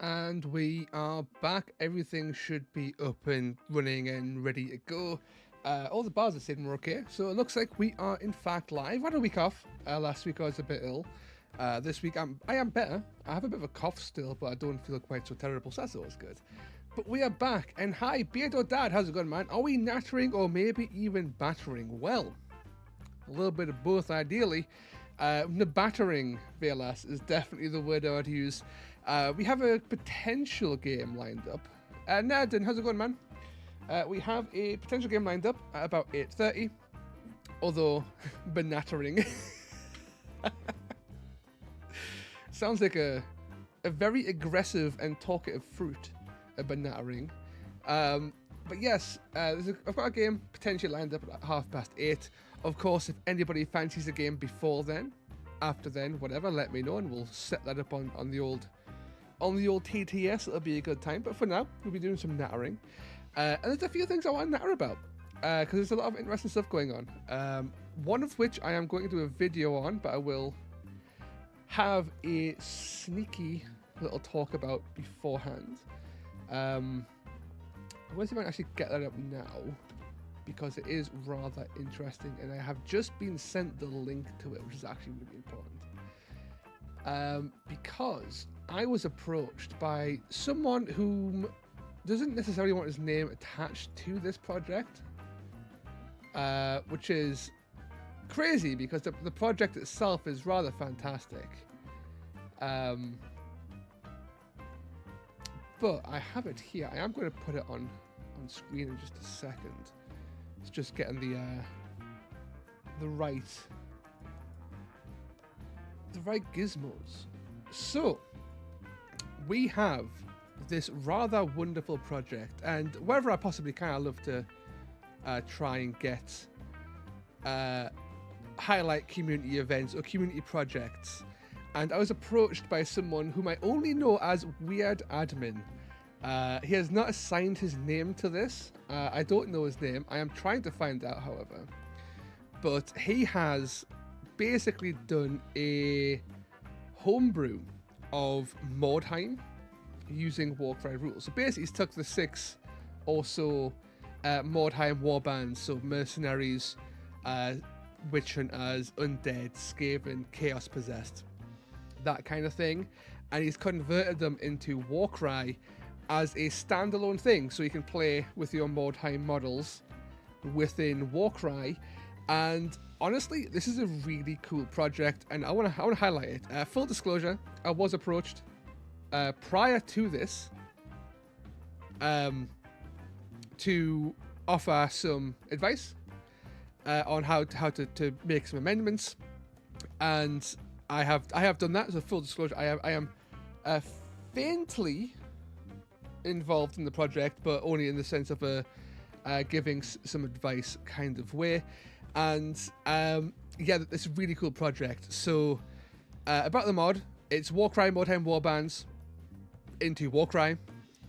And we are back. Everything should be up and running and ready to go. All the bars are sitting we're okay, so it looks like we are in fact live. I had a week off. Last week I was a bit ill. This week I am better. I have a bit of a cough still, but I don't feel quite so terrible, so that's always good. But we are back, and hi, Beardo Dad, how's it going, man? Are we nattering or maybe even battering? Well, a little bit of both, ideally. The battering, VLS, is definitely the word I would use. We have a potential game lined up. Nattering, how's it going, man? We have a potential game lined up at about 8:30. Although, Nattering sounds like a very aggressive and talkative fruit, a Nattering. But yes, I've got a game potentially lined up at 8:30. Of course, if anybody fancies a game before then, after then, whatever, let me know and we'll set that up on the old TTS. It'll be a good time. But for now, we'll be doing some nattering. And there's a few things I want to natter about because there's a lot of interesting stuff going on. One of which I am going to do a video on, but I will have a sneaky little talk about beforehand. I want to see if I can actually get that up now, because it is rather interesting, and I have just been sent the link to it, which is actually really important. Because I was approached by someone who doesn't necessarily want his name attached to this project, which is crazy because the project itself is rather fantastic. But I have it here. I am going to put it on screen in just a second. It's just getting the right gizmos. So we have this rather wonderful project, and wherever I possibly can, I love to try and get highlight community events or community projects. And I was approached by someone whom I only know as Weird Admin. He has not assigned his name to this. I don't know his name. I am trying to find out, however. But he has basically done a homebrew of Mordheim using Warcry rules. So basically he's took the 6 or so Mordheim warbands, so mercenaries, witch hunters, undead, skaven, chaos possessed, that kind of thing, and he's converted them into Warcry as a standalone thing, so you can play with your Mordheim models within Warcry. And honestly, this is a really cool project, and I want to highlight it. Full disclosure, I was approached prior to this to offer some advice on how to make some amendments, and I have done that. So full disclosure, I am faintly involved in the project, but only in the sense of giving some advice kind of way. And yeah, it's a really cool project. So about the mod, it's Warcry Mordheim warbands into Warcry.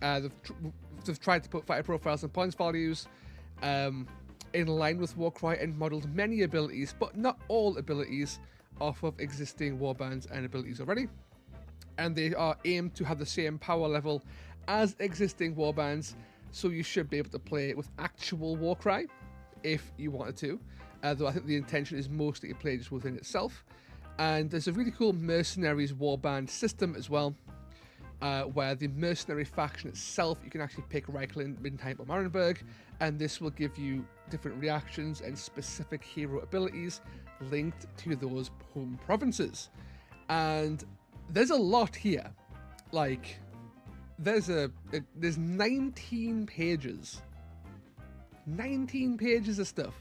They've tried to put fighter profiles and points values in line with Warcry and modeled many abilities, but not all abilities, off of existing warbands and abilities already. And they are aimed to have the same power level as existing warbands, so you should be able to play with actual Warcry if you wanted to, though I think the intention is mostly to play just within itself. And there's a really cool mercenaries warband system as well, where the mercenary faction itself, you can actually pick Reichland, Middenheim or Marienburg, and this will give you different reactions and specific hero abilities linked to those home provinces. And there's a lot here. Like, there's 19 pages. 19 pages of stuff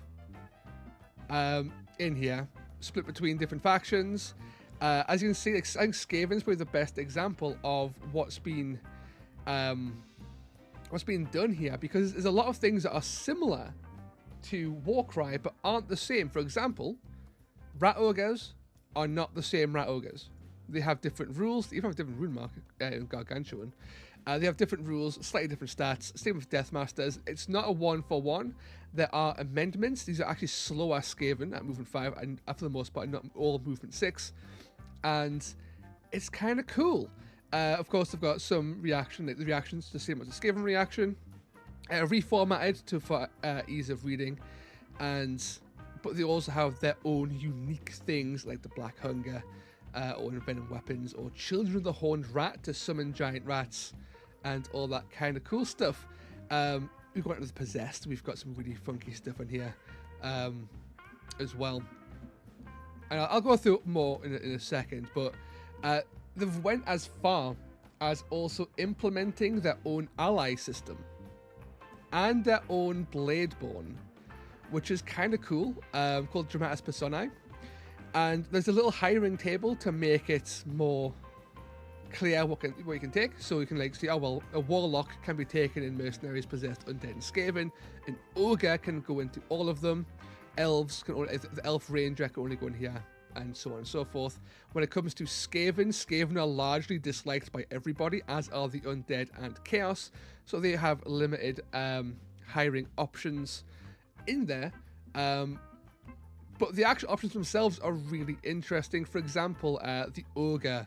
in here, split between different factions. As you can see, I think Skaven's probably the best example of what's been done here, because there's a lot of things that are similar to Warcry but aren't the same. For example, Rat Ogres are not the same Rat Ogres. They have different rules. They even have different rune mark in Gargantuan. They have different rules, slightly different stats. Same with Deathmasters. It's not a 1-for-1. There are amendments. These are actually slower Skaven at movement 5, and for the most part, not all movement 6. And it's kind of cool. Of course, they've got some reaction, like the reactions the same as the Skaven reaction, reformatted for ease of reading, but they also have their own unique things like the Black Hunger, or Envenom Weapons, or Children of the Horned Rat to summon giant rats, and all that kind of cool stuff. We've got into the Possessed. We've got some really funky stuff in here as well. And I'll go through more in a second, but they've went as far as also implementing their own ally system and their own Bladeborn, which is kind of cool, called Dramatis Personae. And there's a little hiring table to make it more clear what you can take. So you can like see, oh well, a Warlock can be taken in Mercenaries, Possessed, Undead, and Skaven. An Ogre can go into all of them. Elves can only, the Elf Ranger can only go in here, and so on and so forth. When it comes to Skaven are largely disliked by everybody, as are the Undead and Chaos. So they have limited hiring options in there. But the actual options themselves are really interesting. For example, the Ogre.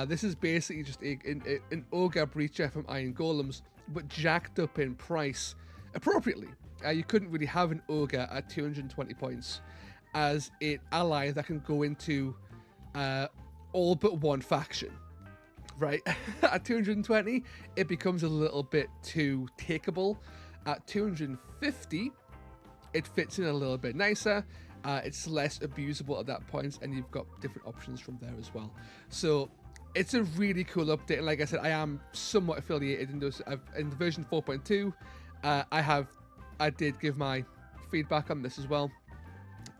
This is basically just an Ogre Breacher from Iron Golems, but jacked up in price appropriately. You couldn't really have an Ogre at 220 points as an ally that can go into all but one faction, right? At 220, it becomes a little bit too takeable. At 250, it fits in a little bit nicer. It's less abusable at that point, and you've got different options from there as well. So it's a really cool update, and like I said, I am somewhat affiliated in those. In version 4.2, I did give my feedback on this as well,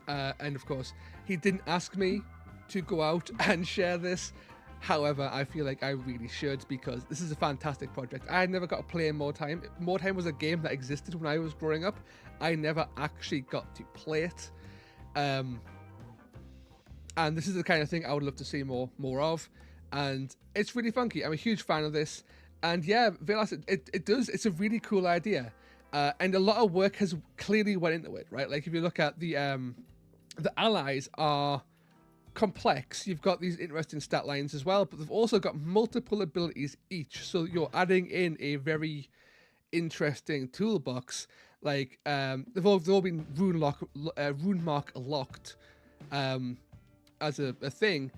and of course, he didn't ask me to go out and share this. However, I feel like I really should, because this is a fantastic project. I never got to play in Mordheim. Mordheim was a game that existed when I was growing up. I never actually got to play it. And this is the kind of thing I would love to see more of, and it's really funky. I'm a huge fan of this, and yeah, Velas, it's a really cool idea, and a lot of work has clearly went into it, right? Like if you look at the allies are complex. You've got these interesting stat lines as well, but they've also got multiple abilities each, so you're adding in a very interesting toolbox. Like they've all been rune mark locked as a thing,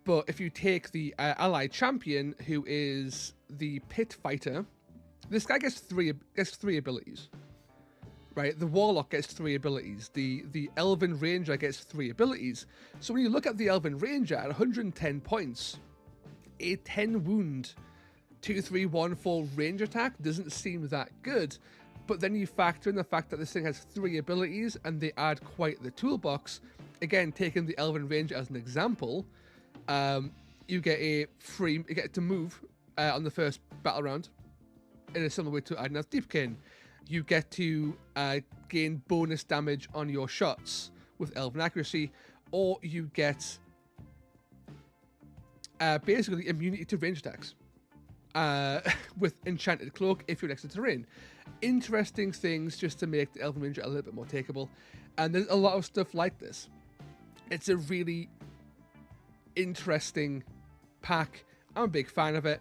but if you take the ally champion, who is the pit fighter, this guy gets three abilities, right? The Warlock gets 3 abilities. The Elven Ranger gets 3 abilities. So when you look at the Elven Ranger at 110 points, a 10 wound 2-3-1-4 range attack doesn't seem that good. But then you factor in the fact that this thing has 3 abilities and they add quite the toolbox. Again, taking the Elven Ranger as an example, you get to move on the first battle round in a similar way to Adnath Deepkin. You get to gain bonus damage on your shots with Elven Accuracy, or you get basically immunity to range attacks with Enchanted Cloak if you're next to terrain. Interesting things just to make the Elven Ranger a little bit more takeable, and there's a lot of stuff like this. It's a really interesting pack. I'm a big fan of it,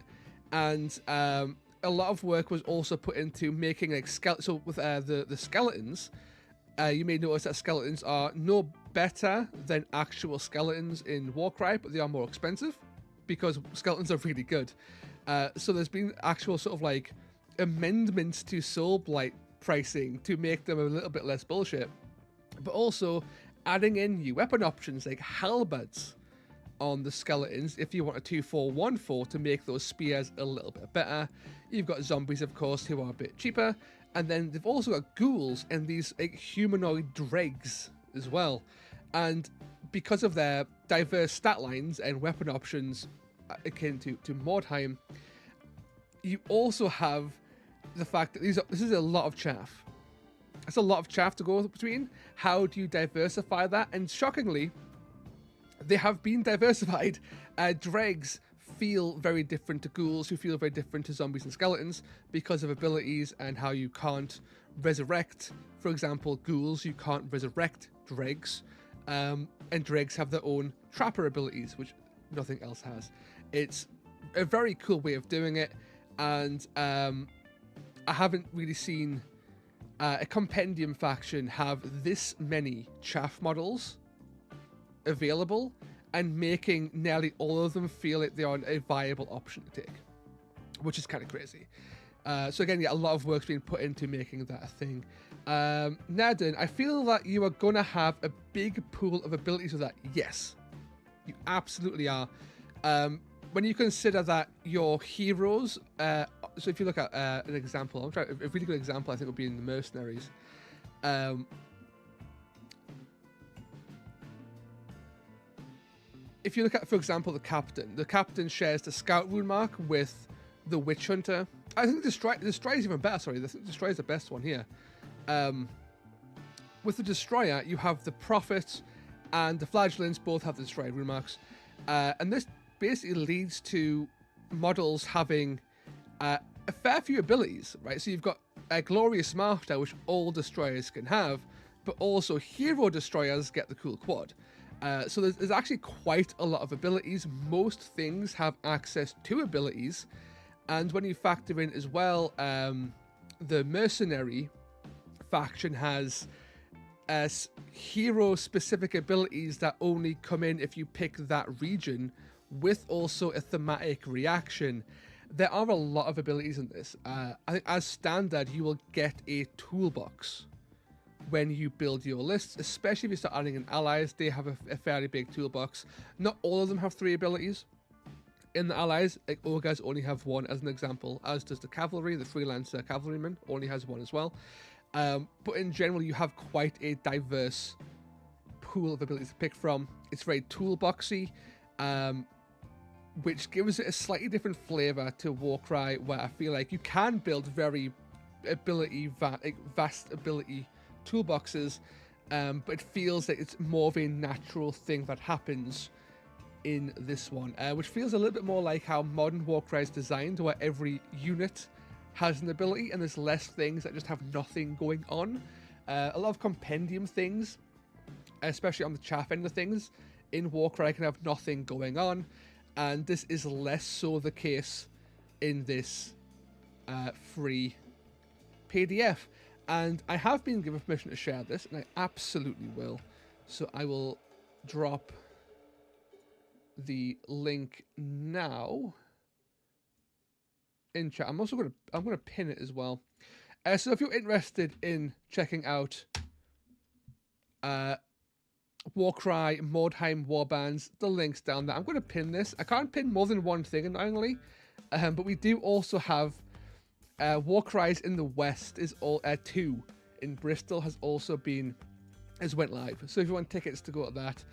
and a lot of work was also put into making like so with the skeletons. You may notice that skeletons are no better than actual skeletons in Warcry, but they are more expensive because skeletons are really good. So there's been actual sort of like amendments to Soulblight pricing to make them a little bit less bullshit, but also adding in new weapon options like halberds on the skeletons if you want a 2-4-1-4 to make those spears a little bit better. You've got zombies, of course, who are a bit cheaper, and then they've also got ghouls and these like humanoid dregs as well. And because of their diverse stat lines and weapon options akin to Mordheim, you also have the fact that this is a lot of chaff. That's a lot of chaff to go between. How do you diversify that? And shockingly, they have been diversified. Dregs feel very different to ghouls, who feel very different to zombies and skeletons because of abilities and how you can't resurrect. For example, ghouls, you can't resurrect dregs, and dregs have their own trapper abilities, which nothing else has. It's a very cool way of doing it, and I haven't really seen a compendium faction have this many chaff models available and making nearly all of them feel like they are a viable option to take, which is kind of crazy. So again, yeah, a lot of work's been put into making that a thing. Nattering, I feel that you are going to have a big pool of abilities with that. Yes, you absolutely are. When you consider that your heroes, so if you look at an example, I'm trying, a really good example I think would be in the Mercenaries. If you look at, for example, the captain shares the scout rune mark with the witch hunter. I think Destroy is even better. Sorry, Destroy is the best one here. With the Destroyer, you have the Prophet and the Flagellants both have the Destroyer rune marks, and this basically leads to models having a fair few abilities, right? So you've got a Glorious Master, which all Destroyers can have, but also Hero Destroyers get the cool quad. So there's actually quite a lot of abilities. Most things have access to abilities, and when you factor in as well, the Mercenary faction has hero-specific abilities that only come in if you pick that region, with also a thematic reaction. There are a lot of abilities in this. I think as standard, you will get a toolbox when you build your lists, especially if you start adding in allies. They have a fairly big toolbox. Not all of them have 3 abilities. In the allies, like Ogres only have 1 as an example, as does the cavalry. The freelancer cavalryman only has 1 as well. But in general, you have quite a diverse pool of abilities to pick from. It's very toolboxy, which gives it a slightly different flavor to Warcry, where I feel like you can build very vast ability toolboxes, but it feels like it's more of a natural thing that happens in this one, which feels a little bit more like how modern Warcry is designed, where every unit has an ability and there's less things that just have nothing going on. A lot of compendium things, especially on the chaff end of things, in Warcry can have nothing going on, and this is less so the case in this free PDF. And I have been given permission to share this, and I absolutely will. So I will drop the link now in chat. I'm gonna pin it as well. So if you're interested in checking out Warcry, Mordheim, Warbands, the link's down there. I'm going to pin this. I can't pin more than one thing annoyingly, but we do also have Warcries in the West is all 2 in Bristol has went live. So if you want tickets to go to that,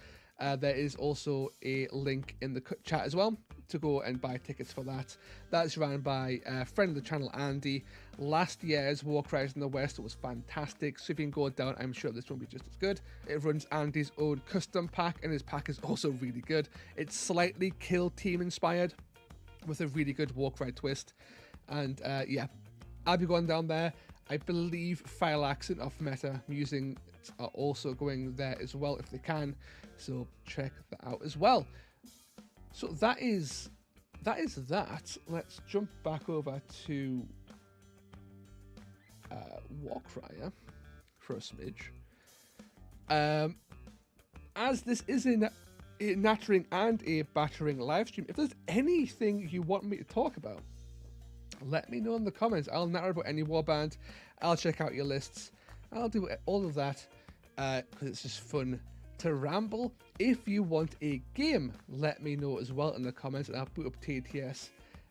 there is also a link in the chat as well to go and buy tickets for that. That's run by a friend of the channel, Andy. Last year's Warcries in the West was fantastic, so if you can go down, I'm sure this one will be just as good. It runs Andy's own custom pack, and his pack is also really good. It's slightly Kill Team inspired with a really good Warcry twist. And yeah, I'll be going down there. I believe Phylax and Off Meta Musing are also going there as well if they can, so check that out as well. So that is that. Let's jump back over to Warcry for a smidge. As this is a Nattering and a Battering live stream, if there's anything you want me to talk about, let me know in the comments. I'll natter about any warband. I'll check out your lists. I'll do all of that because it's just fun to ramble. If you want a game, let me know as well in the comments, and I'll boot up TTS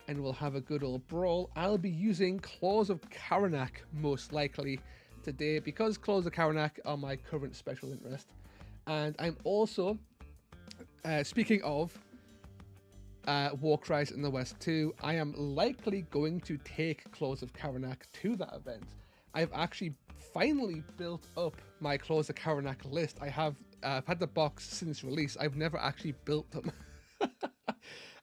and we'll have a good old brawl. I'll be using CLAWS of Karanak most likely today because CLAWS of Karanak are my current special interest. And I'm also, speaking of Warcries in the West too, I am likely going to take CLAWS of Karanak to that event. I've actually finally built up my CLAWS of Karanak list. I've had the box since release. I've never actually built them.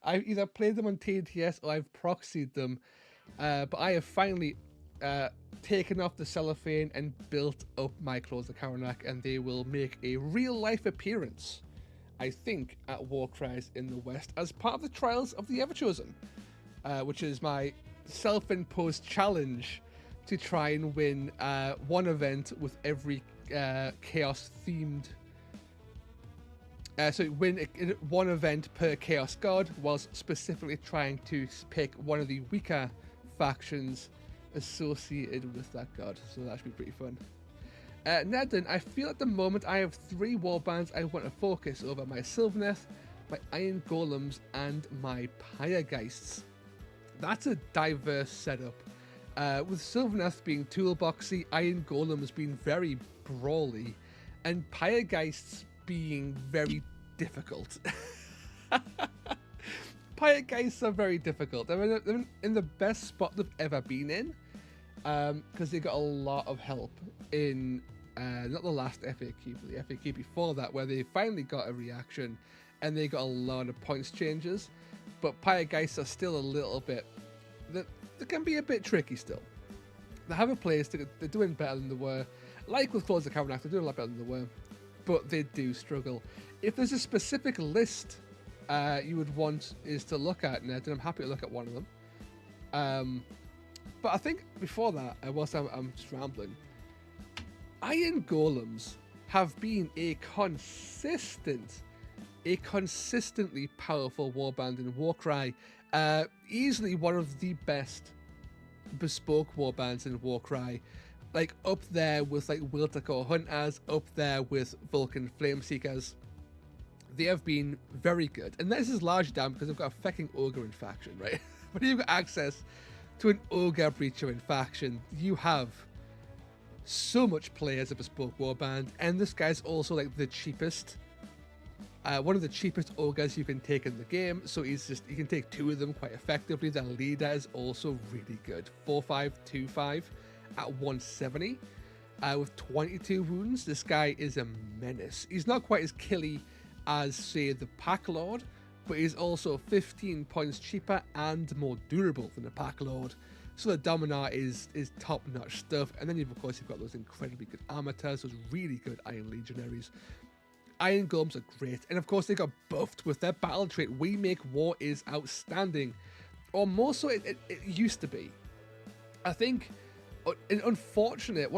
I've either played them on TTS or I've proxied them, but I have finally taken off the cellophane and built up my CLAWS of Karanak, and they will make a real-life appearance, I think, at Warcries in the West as part of the Trials of the Everchosen. which is my self-imposed challenge to try and win one event with every chaos-themed. So win one event per chaos god, whilst specifically trying to pick one of the weaker factions associated with that god. So that should be pretty fun. Nattering, I feel at the moment I have 3 warbands I want to focus over: my Sylvaneth, my Iron Golems, and my Pyregeists. That's a diverse setup. With Sylvaneth being toolboxy, Iron Golems being very brawly, and Pyregeists being very difficult. Pyregeists are very difficult. They're in the best spot they've ever been in, because they got a lot of help in not the last FAQ, but the FAQ before that, where they finally got a reaction and they got a lot of points changes. But Pyregeists are still a little bit, they can be a bit tricky still. They have a place, they're doing better than they were. Like with CLAWS of Karanak, they're doing a lot better than they were, but they do struggle. If there's a specific list you would want is to look at, Ned, then I'm happy to look at one of them. But I think before that, whilst I'm just rambling, Iron Golems have been a consistently powerful warband in Warcry. Easily one of the best bespoke warbands in Warcry. Like up there with like Wildercore Hunters, up there with Vulcan Flameseekers. They have been very good. And this is largely down because they've got a fucking Ogre in faction, right? When you've got access to an Ogre Breacher in faction, you have so much play as a bespoke warband. And this guy's also like the cheapest. One of the cheapest ogres you can take in the game, so you can take 2 of them quite effectively. Their leader is also really good, 4-5-2-5 at 170 with 22 wounds. This guy is a menace. He's not quite as killy as, say, the Pack Lord, but he's also 15 points cheaper and more durable than the Pack Lord. So the Dominar is top-notch stuff. And then you've got those incredibly good Amateurs, those really good Iron Legionaries. Iron Golems are great, and of course they got buffed with their battle trait. We Make War is outstanding, or more so it used to be. I think one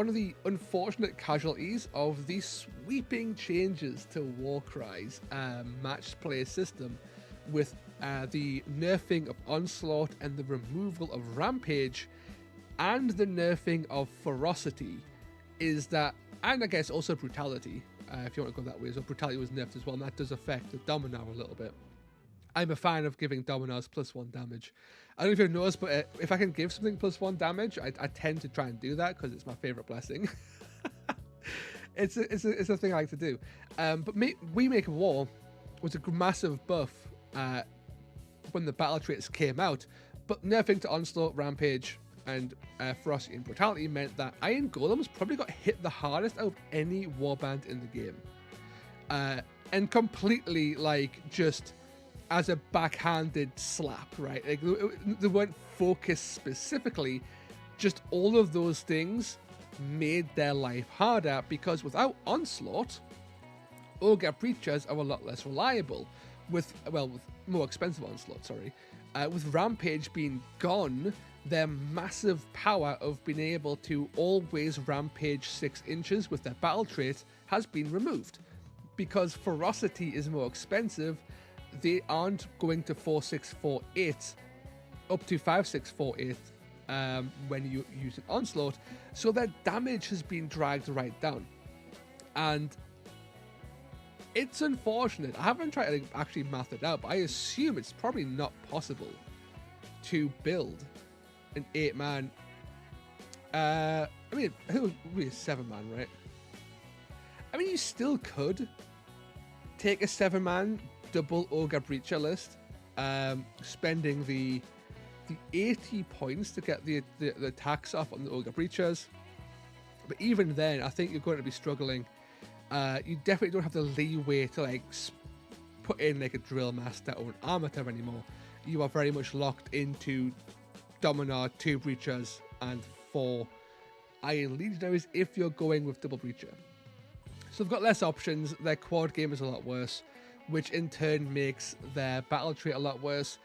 of the unfortunate casualties of the sweeping changes to Warcry's matched play system with the nerfing of Onslaught and the removal of Rampage and the nerfing of Ferocity is that, and I guess also Brutality, if you want to go that way. So Brutality was nerfed as well, and that does affect the Dominar a little bit. I'm a fan of giving Dominars +1 damage. I don't know if you've noticed, but if I can give something +1 damage, I tend to try and do that because it's my favorite blessing. It's a thing I like to do. But We Make War was a massive buff when the battle traits came out, but nerfing to Onslaught, Rampage, and Ferocity and Brutality meant that Iron Golems probably got hit the hardest out of any warband in the game. And completely, like, just as a backhanded slap, right? Like, they weren't focused specifically, just all of those things made their life harder, because without Onslaught, Ogre Breachers are a lot less reliable. With more expensive Onslaught, sorry. With Rampage being gone, their massive power of being able to always rampage 6 inches with their battle trait has been removed. Because Ferocity is more expensive, they aren't going to 4-6-4-8 up to 5-6-4-8 when you use an Onslaught, so their damage has been dragged right down. And it's unfortunate. I haven't tried to actually math it out, but I assume it's probably not possible to build an 8-man. I mean, I think it would be a 7-man, right? I mean, you still could take a 7-man double Ogre Breacher list, spending the 80 points to get the attacks off on the Ogre Breachers. But even then, I think you're going to be struggling. You definitely don't have the leeway to like put in like a Drill Master or an Armator anymore. You are very much locked into Dominar, 2 Breachers, and 4 Iron Legionaries if you're going with double Breacher. So they've got less options. Their quad game is a lot worse, which in turn makes their battle trait a lot worse.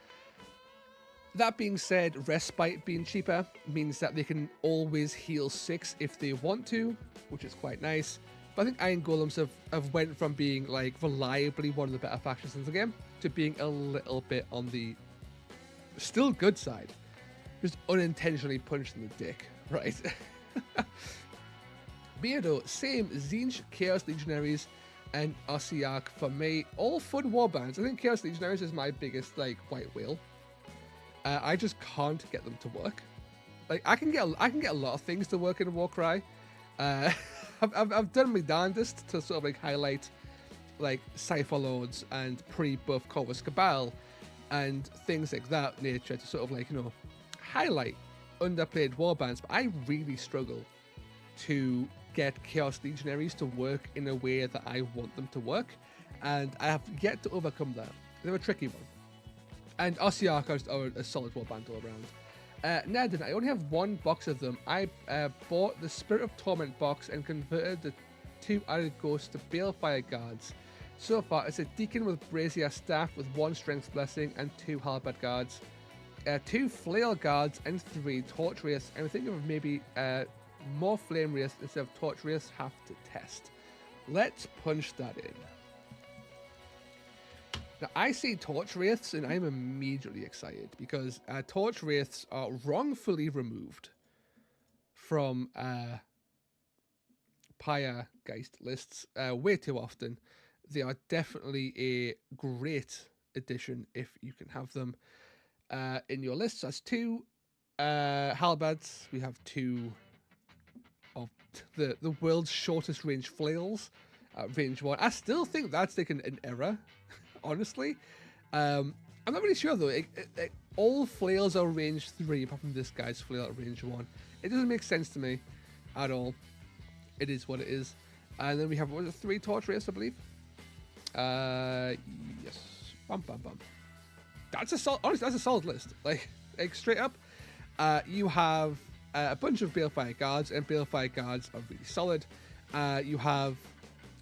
That being said, Respite being cheaper means that they can always heal 6 if they want to, which is quite nice. But I think Iron Golems have went from being like reliably one of the better factions in the game to being a little bit on the still good side. Just unintentionally punched in the dick, right? Beardo, same Zinch, Chaos Legionaries, and Ossiarch for me. All fun warbands. I think Chaos Legionaries is my biggest like white whale. I just can't get them to work. Like I can get a lot of things to work in Warcry. I've done my darndest to sort of like highlight like Cypher Lords and pre-buff Corvus Cabal and things like that nature to sort of like, you know, highlight underplayed warbands, but I really struggle to get Chaos Legionaries to work in a way that I want them to work, and I have yet to overcome that. They're a tricky one. And Ossiarch are a solid warband all around. Nattering, I only have one box of them. I bought the Spirit of Torment box and converted the 2 added ghosts to Balefire Guards. So far, it's a Deacon with Brazier Staff with 1 Strength Blessing and 2 Halberd Guards, 2 Flail Guards, and 3 Torch Wraiths. I'm thinking of maybe more Flame Wraiths instead of Torch Wraiths. Have to test. Let's punch that in. Now, I see Torch Wraiths and I'm immediately excited because Torch Wraiths are wrongfully removed from Pyregeist lists way too often. They are definitely a great addition if you can have them in your lists. That's 2 halberds. We have 2 of the world's shortest range flails at range 1. I still think that's like an error, honestly. I'm not really sure though. All flails are range 3 apart from this guy's flail at range 1. It doesn't make sense to me at all. It is what it is. And then we have, what was it, 3 Torch Wraiths, I believe? Yes. Bum, bum, bum. That's a solid, honestly, that's a solid list. Like straight up. You have a bunch of Balefire Guards, and Balefire Guards are really solid. You have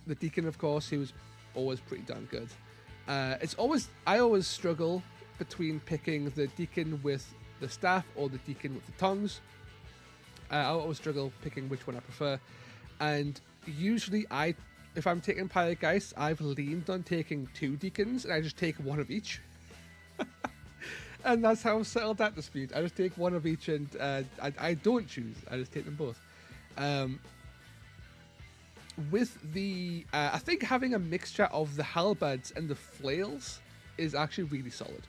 the Deacon, of course, who's always pretty darn good. I always struggle between picking the Deacon with the staff or the Deacon with the tongs. I always struggle picking which one I prefer. And usually if I'm taking Pyregeist, I've leaned on taking 2 Deacons and I just take 1 of each. And that's how I've settled that dispute. I just take 1 of each and I don't choose. I just take them both. With the... I think having a mixture of the halberds and the flails is actually really solid.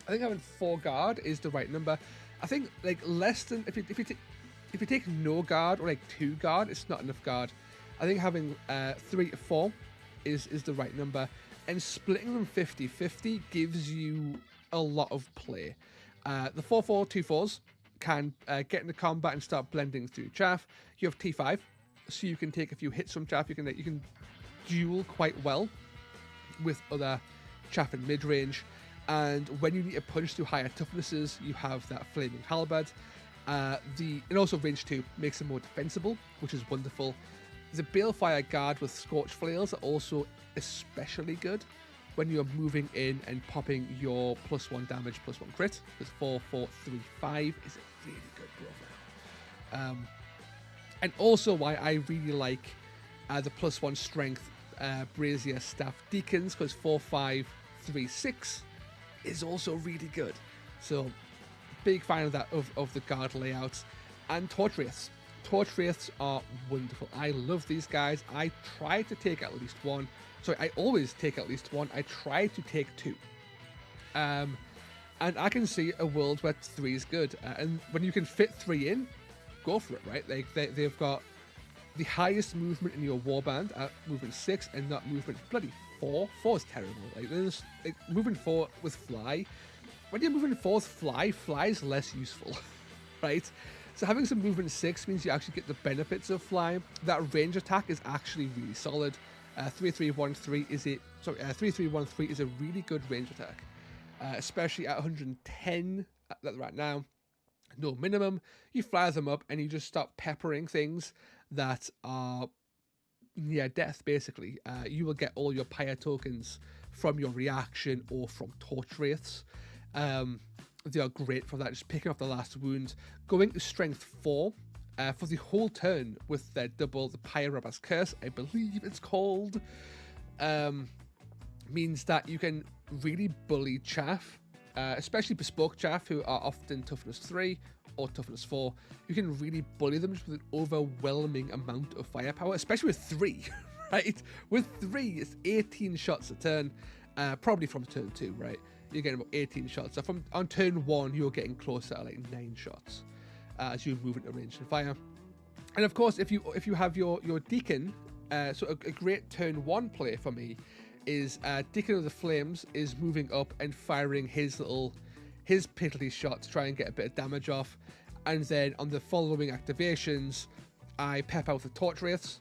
I think having 4 guard is the right number. I think like less than... If you take no guard or like 2 guard, it's not enough guard. I think having 3 to 4 is the right number. And splitting them 50-50 gives you a lot of play. The 4-4 2-4s can get into combat and start blending through chaff. You have T5, so you can take a few hits from chaff. You can duel quite well with other chaff in mid range. And when you need to punch through higher toughnesses, you have that flaming halberd. And also range 2 makes them more defensible, which is wonderful. The Balefire Guard with Scorch Flails are also especially good when you're moving in and popping your +1 damage, +1 crit. Because 4, 4, 3, 5 is a really good profile. And also why I really like the +1 strength Brazier Staff Deacons, because 4, 5, 3, 6 is also really good. So big fan of that, of the guard layouts. And Torch Wraiths. Torch Wraiths are wonderful. I love these guys. I try to take at least 1. Sorry, I always take at least 1. I try to take 2. And I can see a world where 3 is good. And when you can fit 3 in, go for it, right? They've got the highest movement in your warband at movement 6 and not movement bloody 4. 4 is terrible. Like, there's like movement 4 with fly. When you're moving 4 with fly is less useful, right? So having some movement 6 means you actually get the benefits of fly. That range attack is actually really solid. 3313 is a 3313 is a really good range attack, especially at 110 right now. No minimum. You fire them up and you just start peppering things that are near death. Basically, you will get all your pyre tokens from your reaction or from Torch Wraiths. they are great for that, just picking off the last wound. Going to strength 4 for the whole turn with their double, the Pyroba's Curse, I believe it's called, means that you can really bully chaff, especially bespoke chaff who are often toughness 3 or toughness 4. You can really bully them just with an overwhelming amount of firepower, especially with 3, right? With 3, it's 18 shots a turn, probably from turn 2, right? You're getting about 18 shots. So from on turn 1, you're getting closer to like 9 shots as you move into range and fire. And of course, if you have your Deacon, so a great turn 1 play for me is Deacon of the Flames is moving up and firing his piddly shot to try and get a bit of damage off. And then on the following activations, I pep out the Torch Wraiths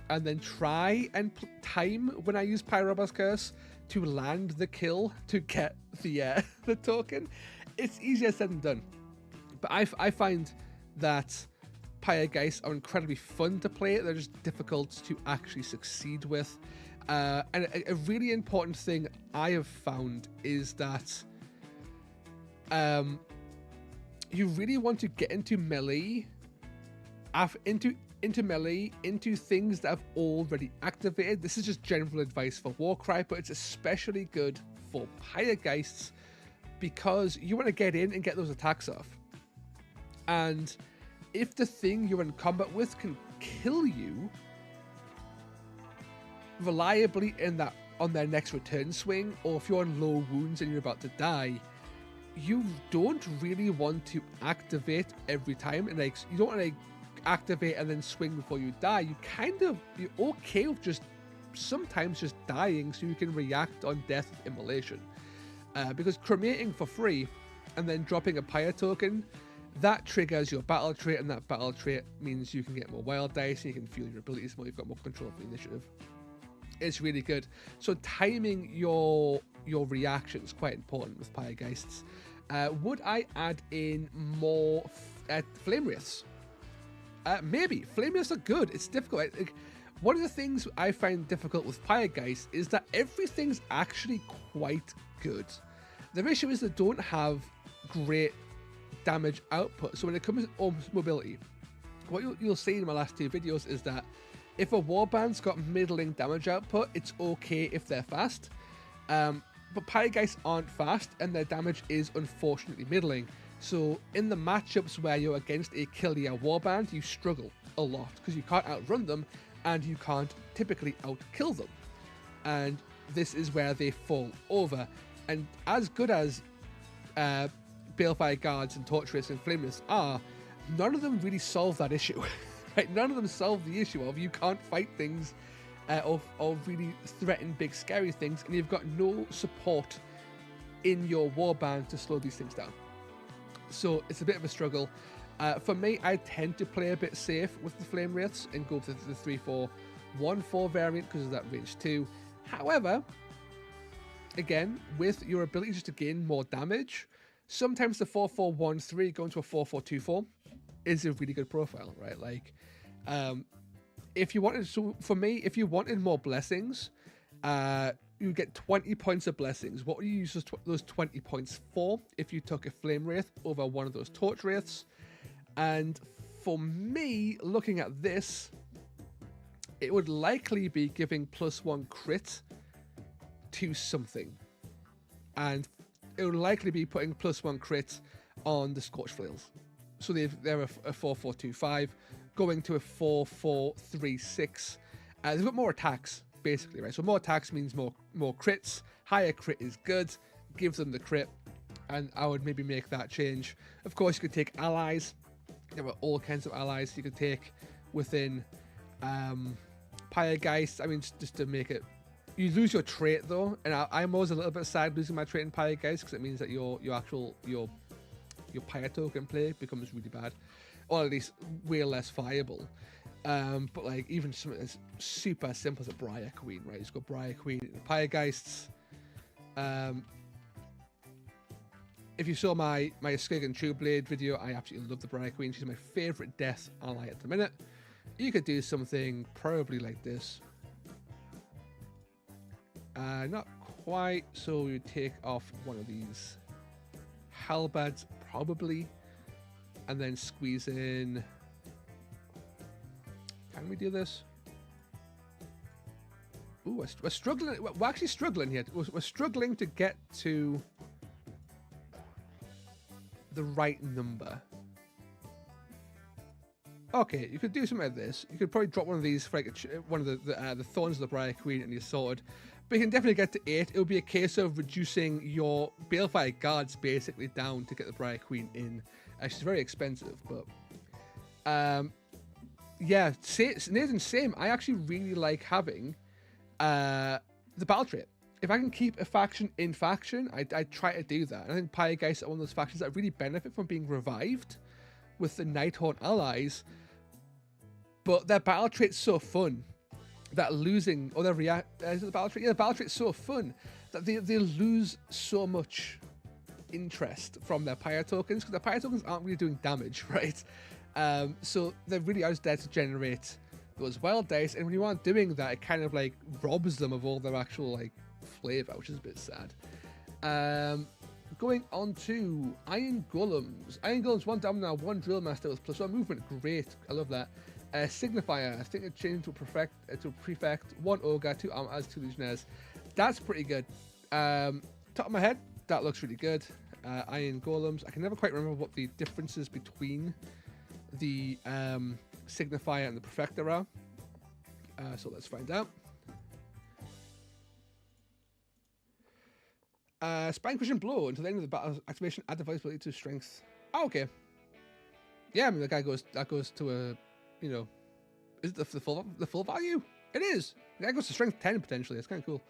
and then try and time when I use Pyroba's Curse to land the kill to get the token. It's easier said than done. But I find that Pyregeist are incredibly fun to play. They're just difficult to actually succeed with. And a really important thing I have found is that you really want to get into melee, into things that have already activated. This is just general advice for Warcry, but it's especially good for Pyregeists because you want to get in and get those attacks off. And if the thing you're in combat with can kill you reliably on their next return swing, or if you're on low wounds and you're about to die, you don't really want to activate every time, and like you don't want to activate and then swing before you die. You're okay with just sometimes just dying so you can react on death with immolation, because cremating for free and then dropping a pyre token, that triggers your battle trait, and that battle trait means you can get more wild dice and you can fuel your abilities more. You've got more control of the initiative. It's really good. So timing your reaction is quite important with Pyregeists. Would I add in more Flame Wraiths? Maybe. Flame Wraiths are good. It's difficult. One of the things I find difficult with Pyregeist is that everything's actually quite good. The issue is they don't have great damage output. So when it comes to mobility, what you'll see in my last 2 videos is that if a warband's got middling damage output, it's okay if they're fast. But Pyregeists aren't fast, and their damage is unfortunately middling. So in the matchups where you're against a Killia warband, you struggle a lot because you can't outrun them and you can't typically outkill them. And this is where they fall over. And as good as Balefire Guards and Torch Wraiths and Flame Wraiths are, none of them really solve that issue. Right? None of them solve the issue of you can't fight things or really threaten big scary things, and you've got no support in your warband to slow these things down. So it's a bit of a struggle. For me, I tend to play a bit safe with the Flame Wraiths and go to the 3-4-1-4 variant because of that range 2. However, again, with your ability just to gain more damage, sometimes the 4-4-1-3 going to a 4-4-2-4 is a really good profile, right? Like, if you wanted, so for me, if you wanted more blessings, you get 20 points of blessings. What would you use those 20 points for if you took a Flame Wraith over one of those Torch Wraiths? And for me, looking at this, it would likely be giving +1 crit to something. And it would likely be putting +1 crit on the Scorch Flails. So they're a 4-4-2-5, going to a 4-4-3-6. They've got more attacks, basically, right? So more attacks means more crits. Higher crit is good, gives them the crit, and I would maybe make that change. Of course, you could take allies. There are all kinds of allies you could take within Pyregeist. I mean, just to make it, you lose your trait though, and I'm always a little bit sad losing my trait in Pyregeist because it means that your pyre token play becomes really bad, or at least way less viable. But like even something as super simple as a Briar Queen, right? You've got Briar Queen and Pyregeists. If you saw my Skig and True Blade video, I absolutely love the Briar Queen. She's my favorite death ally at the minute. You could do something probably like this. Not quite. So you take off one of these halberds probably, and then squeeze in. Can we do this? Ooh, we're struggling. We're actually struggling here. We're struggling to get to the right number. Okay, you could do something like this. You could probably drop one of these for like one of the thorns of the Briar Queen and your sword. But you can definitely get to 8. It would be a case of reducing your Balefire guards basically down to get the Briar Queen in. She's very expensive, but yeah, Nathan, same. I actually really like having the battle trait. If I can keep a faction in faction, I try to do that. And I think Pyregeist are one of those factions that really benefit from being revived with the Nighthorn allies. But their battle trait's so fun that losing, or their is it the battle trait? Yeah, the battle trait's so fun that they lose so much interest from their Pyre tokens, because their Pyre tokens aren't really doing damage, right? So they really are just there to generate those wild dice, and when you aren't doing that, it kind of like robs them of all their actual like flavor, which is a bit sad. Going on to Iron Golems. Iron Golems, 1 Dominar, 1 Drill Master with +1 movement. Great, I love that. Signifier, I think it changed to a prefect, 1 Ogre, 2 Armors, 2 Legionnaires. That's pretty good. Top of my head, that looks really good. Iron Golems. I can never quite remember what the differences between the Signifier and the Prefector are. So let's find out. Spine Crushing Blow. Until the end of the battle activation, add the visibility to strength. Oh, okay. Yeah, I mean, that goes to a, you know, is it the full value? It is. That goes to strength 10 potentially. It's kind of cool.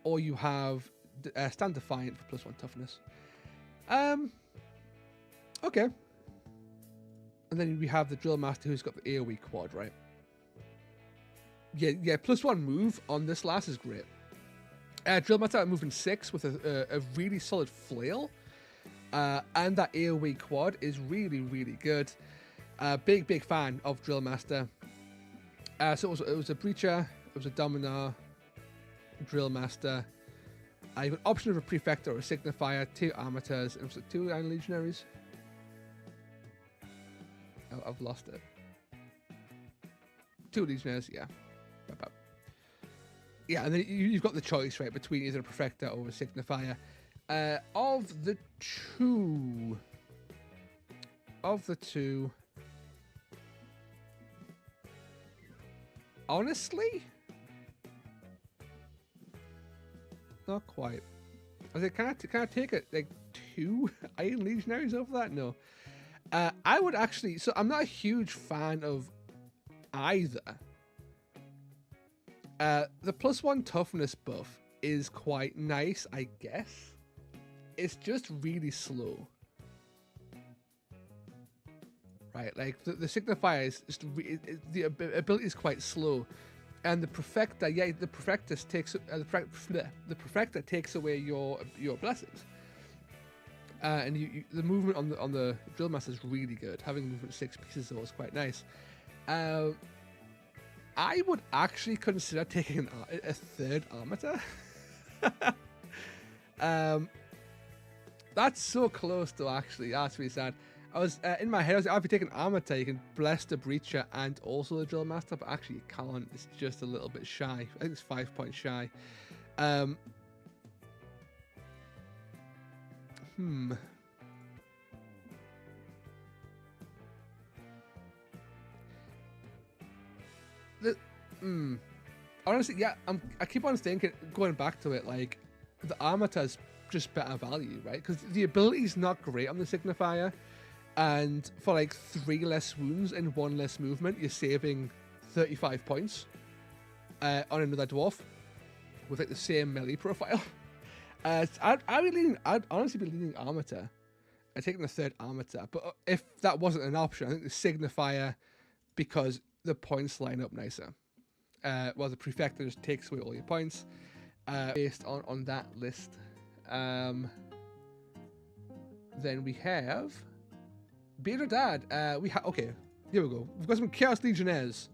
Or you have Stand Defiant for +1 toughness. Okay. And then we have the Drill Master who's got the AoE quad, right? Yeah, +1 move on this last is great. Drill Master at moving 6 with a really solid flail. And that AoE quad is really, really good. Big fan of Drill Master. So it was a Breacher, it was a Dominar, Drill Master. You have an option of a Prefect or a Signifier, 2 Armators, and was it 2 Iron Legionaries? Oh, I've lost it. 2 Legionnaires, yeah. Yeah, and then you've got the choice, right, between either a Prefector or a Signifier. Of the two, honestly, not quite. I was like, can I take it like 2 Iron Legionaries over that? No. I would actually. So I'm not a huge fan of either. The +1 toughness buff is quite nice, I guess. It's just really slow. Right, like the Signifier is just the ability is quite slow, and the Prefector, yeah, the Prefector takes the Prefector takes away your blessings, and the movement on the Drill Master is really good. Having movement 6 pieces though is quite nice. I would actually consider taking a 3rd Armator. That's so close to actually. That's really sad. I was in my head. I'd be taking Armator. You can bless the Breacher and also the Drill Master, but actually you can't. It's just a little bit shy. I think it's 5 points shy. Honestly, yeah, I keep on thinking, going back to it, like the Armator's just better value, right? Because the ability's not great on the Signifier, and for like 3 less wounds and 1 less movement, you're saving 35 points on another dwarf with like the same melee profile. I'd honestly be leaning Armator and taking the 3rd Armator, but if that wasn't an option, I think the Signifier, because the points line up nicer. Well, the Prefector just takes away all your points based on that list. Then we have Bearded Dad. Okay, here we go. We've got some Chaos Legionnaires.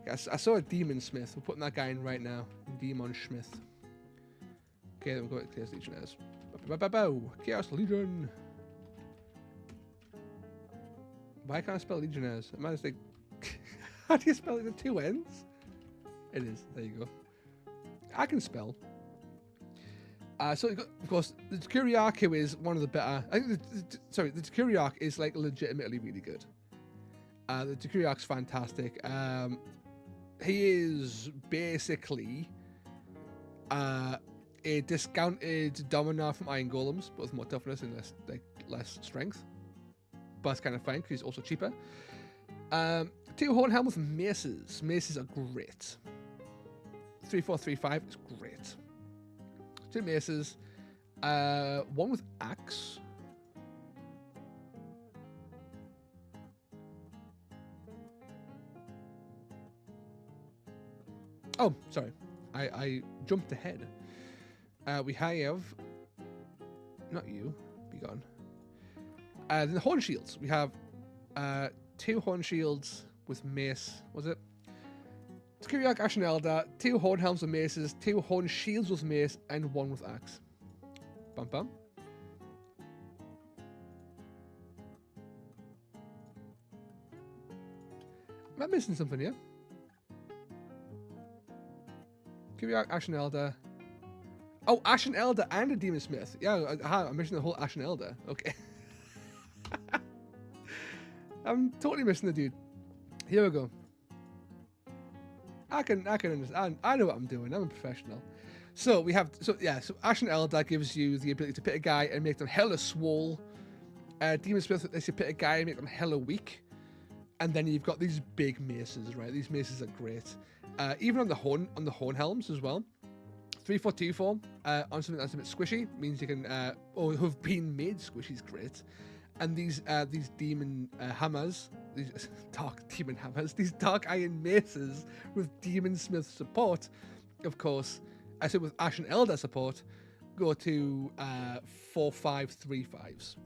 Yes, I saw a Demon Smith. We're putting that guy in right now. Demon Smith. Okay, then we've got Chaos Legionnaires. Chaos Legion. Why can't I spell Legionnaires? Am I just like... How do you spell it with 2 N's? It is. There you go. I can spell. So, of course, the Kyriarch, who is one of the better... I think the Kyriarch is, like, legitimately really good. The Kyriarch's fantastic. He is basically a discounted Dominar from Iron Golems, but with more toughness and less strength. But that's kind of fine, because he's also cheaper. 2 Hornhelm with maces. Maces are great. 3-4-3-5 is great. 2 maces. 1 with axe. Oh, sorry. I jumped ahead. We have... Not you. Be gone. Then the Horn Shields. We have 2 Horn Shields with mace. Was it? Kyriarch, Ashen Elder, 2 Horn Helms with maces, 2 Horn Shields with mace, and 1 with axe. Bam bam. Am I missing something here? Kyriarch, Ashen Elder. Oh, Ashen Elder and a Demon Smith. Yeah, I'm missing the whole Ashen Elder. Okay. I'm totally missing the dude. Here we go. I can understand. I know what I'm doing. I'm a professional. So we have so Ashen Elder gives you the ability to pit a guy and make them hella swole. Demon Smith lets you pit a guy and make them hella weak. And then you've got these big maces, right? These maces are great. Even on the horn helms as well. 3-4-2-4 on something that's a bit squishy means you can or have been made squishy is great. And these demon hammers, these dark demon hammers, these dark iron maces with Demon Smith support, of course, I said with Ashen Elder support, go to 4-5-3-5s.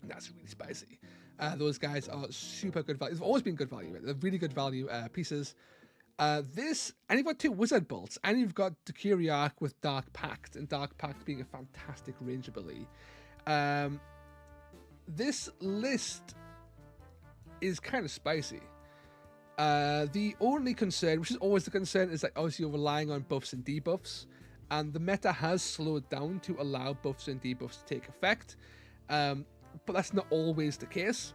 That's really spicy. Those guys are super good value. They've always been good value. Right? They're really good value pieces. And you've got 2 Wizard Bolts, and you've got the Kyriarch with Dark Pact, and Dark Pact being a fantastic range ability. This list is kind of spicy. The only concern, which is always the concern, is that obviously you're relying on buffs and debuffs, and the meta has slowed down to allow buffs and debuffs to take effect, but that's not always the case.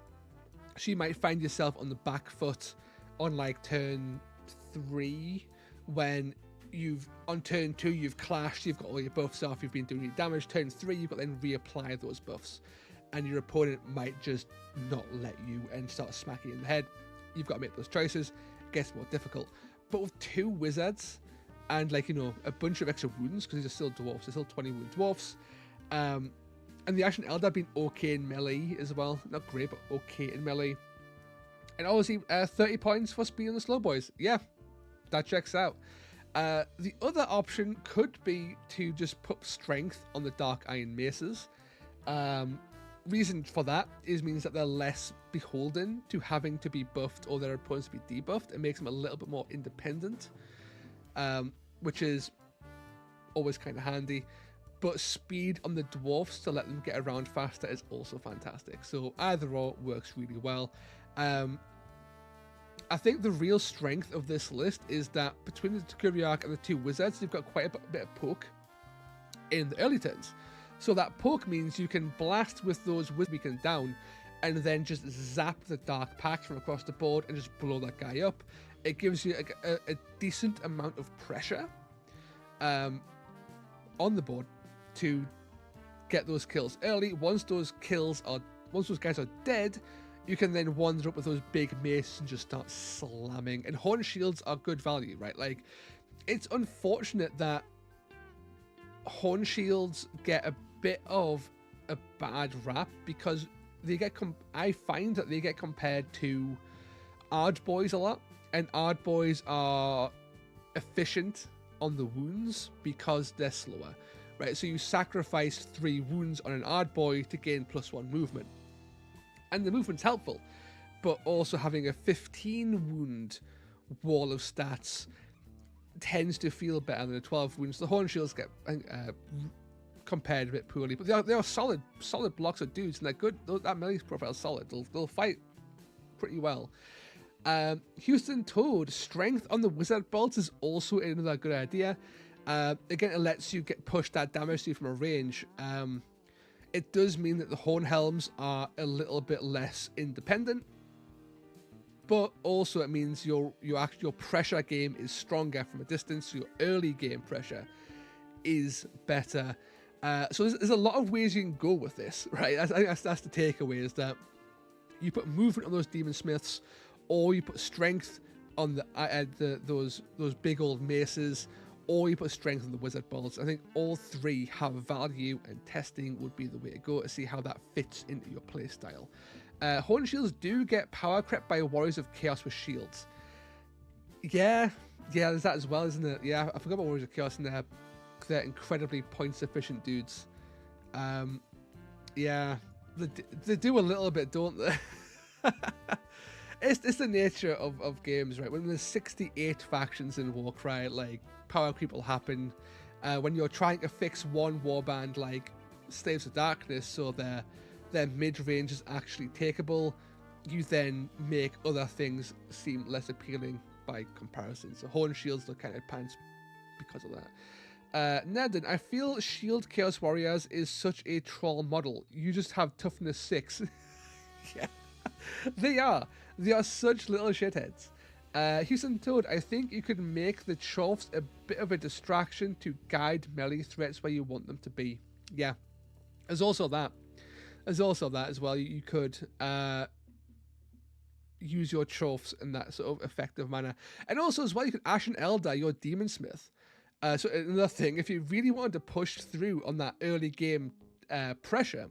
So you might find yourself on the back foot on like turn 3, when on turn 2 you've clashed, you've got all your buffs off, you've been doing your damage. Turn 3 you've got to then reapply those buffs, and your opponent might just not let you and start smacking you in the head. You've got to make those choices. It gets more difficult. But with 2 wizards and a bunch of extra wounds, because these are still dwarfs, they're still 20 wound dwarfs, and the Ashen Elder being okay in melee as well. Not great, but okay in melee. And obviously 30 points for speed on the slow boys. Yeah, that checks out. The other option could be to just put strength on the Dark Iron Maces. Reason for that means that they're less beholden to having to be buffed or their opponents to be debuffed. It makes them a little bit more independent, which is always kind of handy. But speed on the dwarfs to let them get around faster is also fantastic. So either or works really well. I think the real strength of this list is that between the Kyriarch and the 2 wizards, you've got quite a bit of poke in the early turns. So that poke means you can blast with those wizards weakened down, and then just zap the Dark Pact from across the board and just blow that guy up. It gives you a decent amount of pressure on the board to get those kills early. Once those guys are dead, you can then wander up with those big maces and just start slamming. And Horn Shields are good value, right? Like, it's unfortunate that Horn Shields get a bit of a bad rap because I find that they get compared to Ardboys a lot, and Ardboys are efficient on the wounds because they're slower, right? So you sacrifice 3 wounds on an Ardboy to gain +1 movement. And the movement's helpful, but also having a 15 wound wall of stats tends to feel better than a 12 wounds. The Horn Shields get compared a bit poorly, but they are solid blocks of dudes, and they're good. That melee profile is solid. They'll fight pretty well. Houston Toad, strength on the wizard bolts is also another good idea. Again, it lets you push that damage through from a range. It does mean that the horn helms are a little bit less independent, but also it means your pressure game is stronger from a distance. So your early game pressure is better. So there's a lot of ways you can go with this, right? I think that's the takeaway, is that you put movement on those demon smiths, or you put strength on those big old maces, or you put strength on the wizard bolts. I think all three have value, and testing would be the way to go to see how that fits into your playstyle. Horn shields do get power crept by Warriors of Chaos with shields. Yeah, there's that as well, isn't it? Yeah, I forgot about Warriors of Chaos, and they're incredibly points efficient dudes. Yeah, they do a little bit, don't they? It's the nature of games, right? When there's 68 factions in Warcry, like, power creep will happen. When you're trying to fix one warband like Slaves of Darkness, so their mid-range is actually takeable, you then make other things seem less appealing by comparison. So Horn Shields look kind of pants because of that. Nattering, I feel Shield Chaos Warriors is such a troll model. You just have toughness 6. Yeah, they are. They are such little shitheads. Houston Toad, I think you could make the Chorfs a bit of a distraction to guide melee threats where you want them to be. Yeah, there's also that. There's also that as well. You could use your Chorfs in that sort of effective manner. And also as well, you could Ashen Elder your Demon Smith. So another thing, if you really wanted to push through on that early game pressure,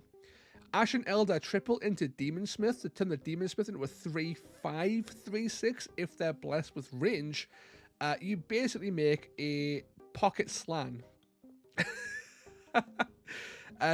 Ashen Elder triple into Demon Smith to turn the Demon Smith into a 3-5, 3-6 if they're blessed with range. You basically make a pocket slan.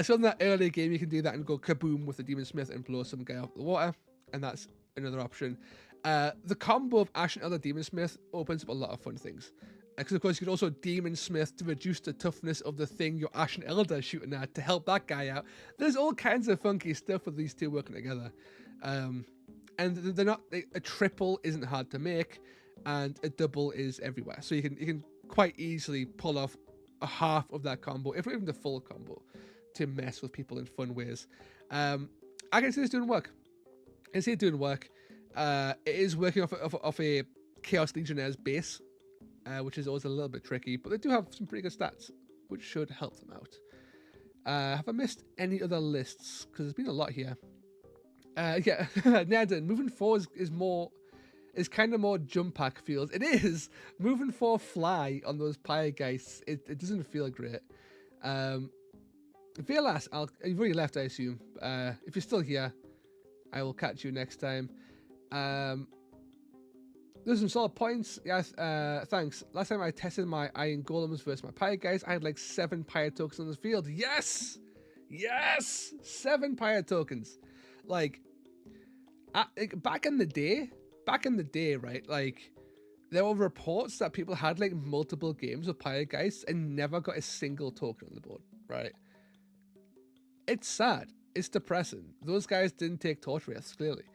So in that early game, you can do that and go kaboom with the Demon Smith and blow some guy out of the water, and that's another option. The combo of Ashen Elder Demon Smith opens up a lot of fun things. Because of course you could also Demon Smith to reduce the toughness of the thing your Ashen Elder is shooting at to help that guy out. There's all kinds of funky stuff with these two working together. And they're not, a triple isn't hard to make, and a double is everywhere. So you can quite easily pull off a half of that combo, if not even the full combo, to mess with people in fun ways. I can see this doing work. I can see it doing work. It is working off a Chaos Legionnaire's base, which is always a little bit tricky, but they do have some pretty good stats, which should help them out. Have I missed any other lists? Because there's been a lot here. Yeah, Nattering, moving forward is kind of more jump pack feels. It is moving for fly on those Pyregeists. It doesn't feel great. VLS, you've already left, I assume. If you're still here, I will catch you next time. There's some solid points. Yes, thanks. Last time I tested my Iron Golems versus my Pyre guys, I had like 7 Pyre tokens on the field. Yes! Yes! 7 Pyre tokens. Like, back in the day, right? Like, there were reports that people had like multiple games of Pyre guys and never got a single token on the board, right? It's sad. It's depressing. Those guys didn't take torch risks, clearly.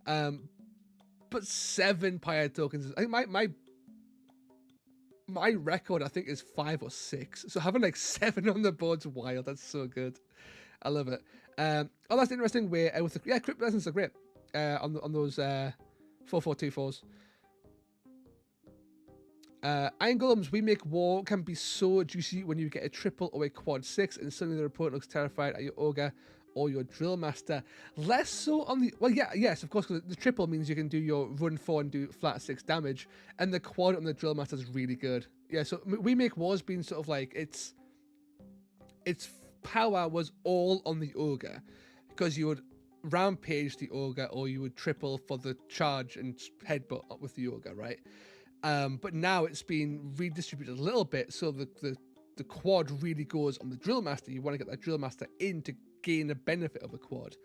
But 7 Pyre tokens. I think my record, I think, is 5 or 6. So having like 7 on the board's wild. That's so good. I love it. Oh, that's an interesting way. With the crypt lessons are great. On those 4-4-2-4s. Iron Golems, we make war can be so juicy when you get a triple or a quad 6 and suddenly the opponent looks terrified at your ogre or your drill master. Less so on the, well, yeah, yes, of course, because the triple means you can do your run 4 and do flat 6 damage, and the quad on the drill master is really good. Yeah, so we make wars being sort of like its power was all on the ogre, because you would rampage the ogre or you would triple for the charge and headbutt up with the ogre, right? But now it's been redistributed a little bit, so the quad really goes on the drill master. You want to get that drill master in to gain the benefit of a quad,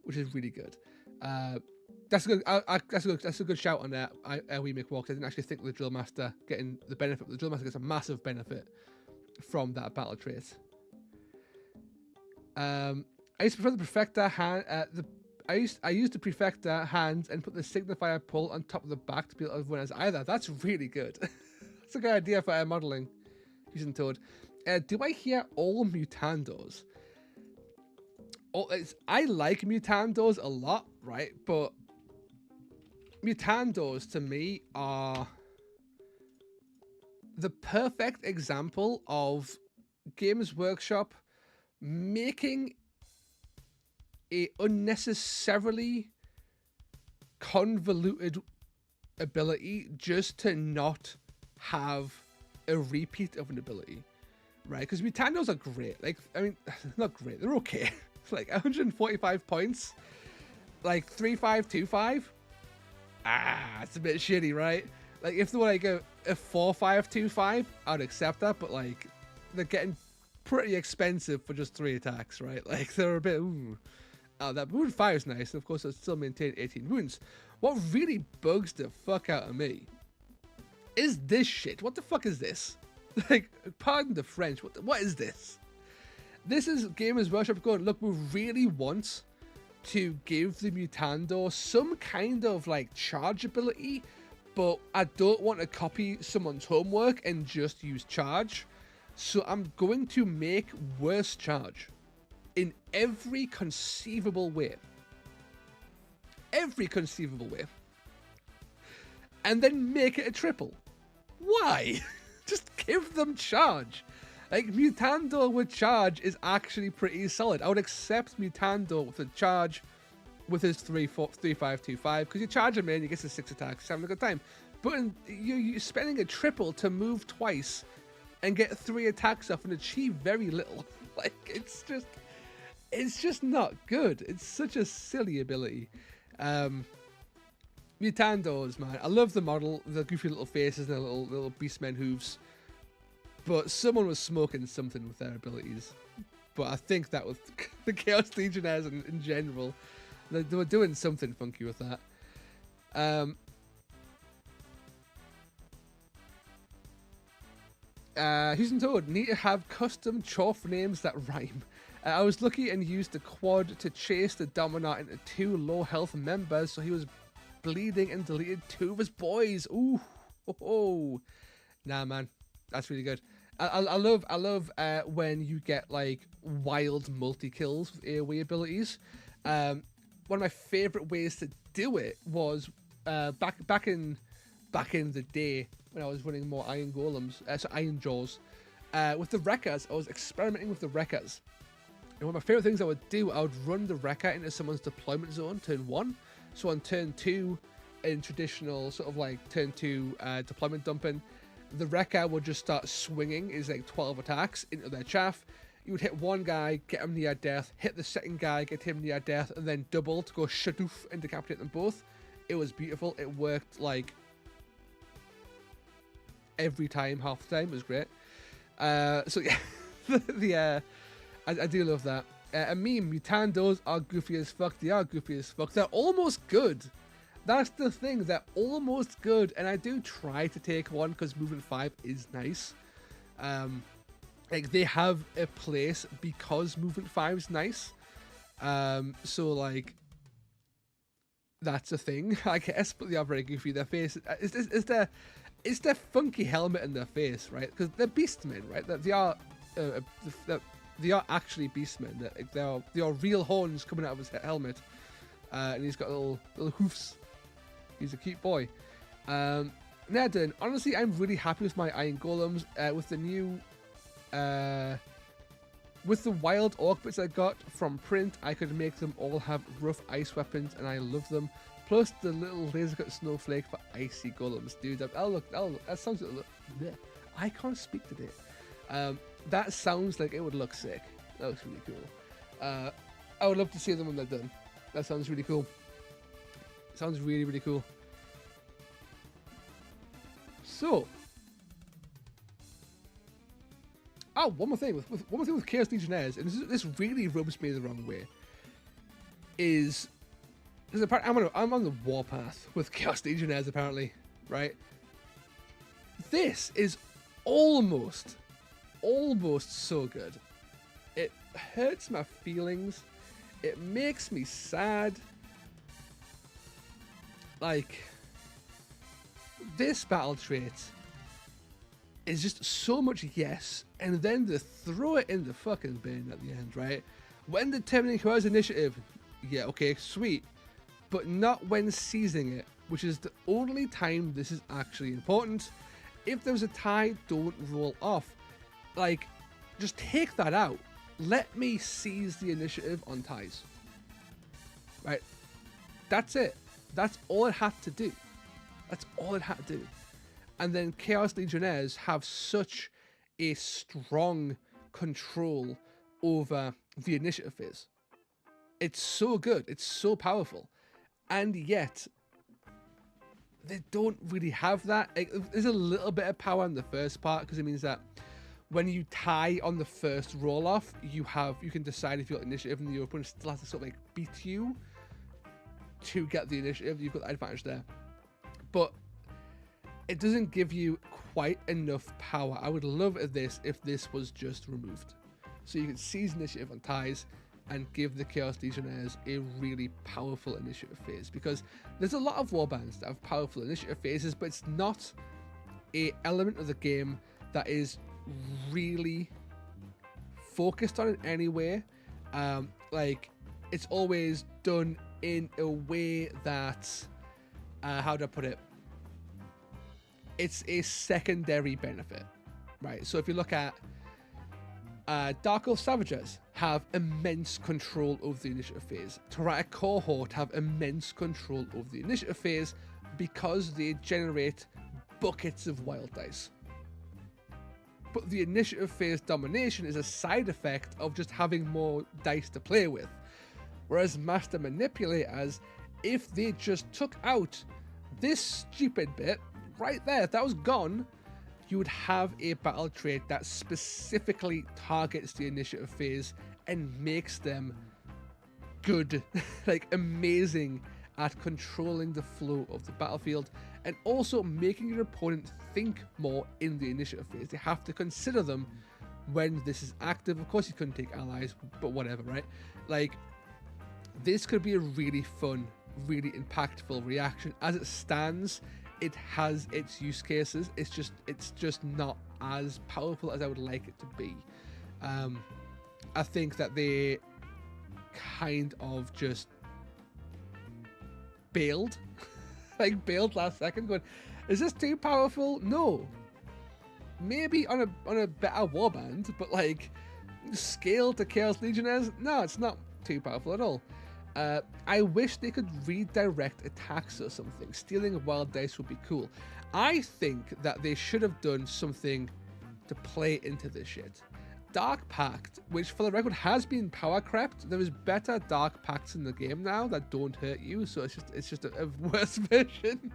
which is really good. That's a good shout on that. We make war, because I didn't actually think the drill master getting the benefit. The drill master gets a massive benefit from that battle trait. I used to prefer the Perfecta hand. I used the Perfecta hands and put the Signifier pull on top of the back to be able to win as either. That's really good. That's a good idea for modeling using Toad. Do I hear all Mutandos? I like Mutandos a lot, right? But Mutandos to me are the perfect example of Games Workshop making a unnecessarily convoluted ability just to not have a repeat of an ability, right? Because Mutandos are great. Like, I mean, not great. They're okay. Like 145 points, like 3525. It's a bit shitty, right? Like if they were like a 4525, I'd accept that, but like they're getting pretty expensive for just 3 attacks, right? Like they're a bit ooh. Oh, that wound fire is nice, and of course I still maintain 18 wounds. What really bugs the fuck out of me is this shit. What the fuck is this? Like, pardon the French, what is this? This is Gamers Workshop going, look, we really want to give the Mutando some kind of like charge ability, but I don't want to copy someone's homework and just use charge. So I'm going to make worse charge in every conceivable way. Every conceivable way. And then make it a triple. Why? Just give them charge. Like, Mutando with charge is actually pretty solid. I would accept Mutando with a charge with his 3-5-2-5, because you charge him in, he gets his 6 attacks, having a good time. But you're spending a triple to move twice and get 3 attacks off and achieve very little. Like, it's just not good. It's such a silly ability. Mutandos, man. I love the model, the goofy little faces and the little beastmen hooves. But someone was smoking something with their abilities. But I think that was the Chaos Legionnaires in general. They were doing something funky with that. Houston Toad, need to have custom choff names that rhyme. I was lucky and used the quad to chase the Dominant into 2 low health members, so he was bleeding and deleted 2 of his boys. Ooh, oh. Nah, man, that's really good. I love when you get like wild multi kills with AoE abilities. One of my favorite ways to do it was back in the day when I was running more Iron Golems, so Iron Jaws. With the Wreckers, I was experimenting with the Wreckers. And one of my favorite things I would do, I would run the Wrecker into someone's deployment zone, turn 1. So on turn 2, in traditional sort of like turn 2 deployment dumping, the Wrecker would just start swinging his like 12 attacks into their chaff. You would hit one guy, get him near death, hit the second guy, get him near death, and then double to go shadoof and decapitate them both. It was beautiful. It worked like every time, half the time. It was great. So yeah, I do love that. A meme, Mutandos are goofy as fuck. They are goofy as fuck. They're almost good. That's the thing. They're almost good. And I do try to take one because Movement 5 is nice. Like, they have a place because Movement 5 is nice. So, like, that's a thing, I guess. But they are very goofy. Their face... It's their funky helmet in their face, right? Because they're beastmen, right? They are actually beastmen. They are real horns coming out of his helmet, and he's got little hoofs. He's a cute boy. Nattering, honestly, I'm really happy with my Iron Golems. With the new, with the wild orc bits I got from print, I could make them all have rough ice weapons, and I love them. Plus the little laser cut snowflake for icy golems, dude. That sounds. Bleh. I can't speak today. That sounds like it would look sick. That looks really cool. I would love to see them when they're done. That sounds really cool. Sounds really, really cool. So, one more thing with Chaos Legionnaires, and this really rubs me the wrong way. Is apparently I'm on the warpath with Chaos Legionnaires apparently, right? This is almost so good. hurts my feelings. It makes me sad. Like, this battle trait is just so much yes, and then to throw it in the fucking bin at the end, right? When determining who has initiative, yeah, okay, sweet, but not when seizing it, which is the only time this is actually important. If there's a tie, don't roll off. Like, just take that out. Let me seize the initiative on ties. Right? That's it. That's all it had to do. That's all it had to do. And then Chaos Legionnaires have such a strong control over the initiative phase. It's so good. It's so powerful. And yet, they don't really have that. There's a little bit of power in the first part, because it means that when you tie on the first roll off, you can decide if you've got initiative, and your opponent still has to sort of like beat you to get the initiative. You've got that advantage there. But it doesn't give you quite enough power. I would love this if this was just removed. So you can seize initiative on ties and give the Chaos Legionnaires a really powerful initiative phase, because there's a lot of warbands that have powerful initiative phases, but it's not an element of the game that is really focused on in any way. Like, it's always done in a way that, how do I put it? It's a secondary benefit, right? So if you look at Dark Elf Savagers have immense control over the initiative phase. Tyrannic Cohort have immense control over the initiative phase because they generate buckets of wild dice. But the initiative phase domination is a side effect of just having more dice to play with. Whereas Master Manipulators, if they just took out this stupid bit right there, if that was gone, you would have a battle trait that specifically targets the initiative phase and makes them good, like amazing at controlling the flow of the battlefield, and also making your opponent think more in the initiative phase. They have to consider them when this is active. Of course, you couldn't take allies, but whatever, right? Like, this could be a really fun, really impactful reaction. As it stands, it has its use cases. It's just not as powerful as I would like it to be. I think that they kind of just bailed, like bailed last second, going, "Is this too powerful?" No, maybe on a better warband, but like scale to Chaos Legionnaires, no, it's not too powerful at all. I wish they could redirect attacks or something. Stealing wild dice would be cool. I think that they should have done something to play into this shit. Dark Pact, which for the record has been power crept. There is better Dark Pacts in the game now that don't hurt you, so it's just a worse version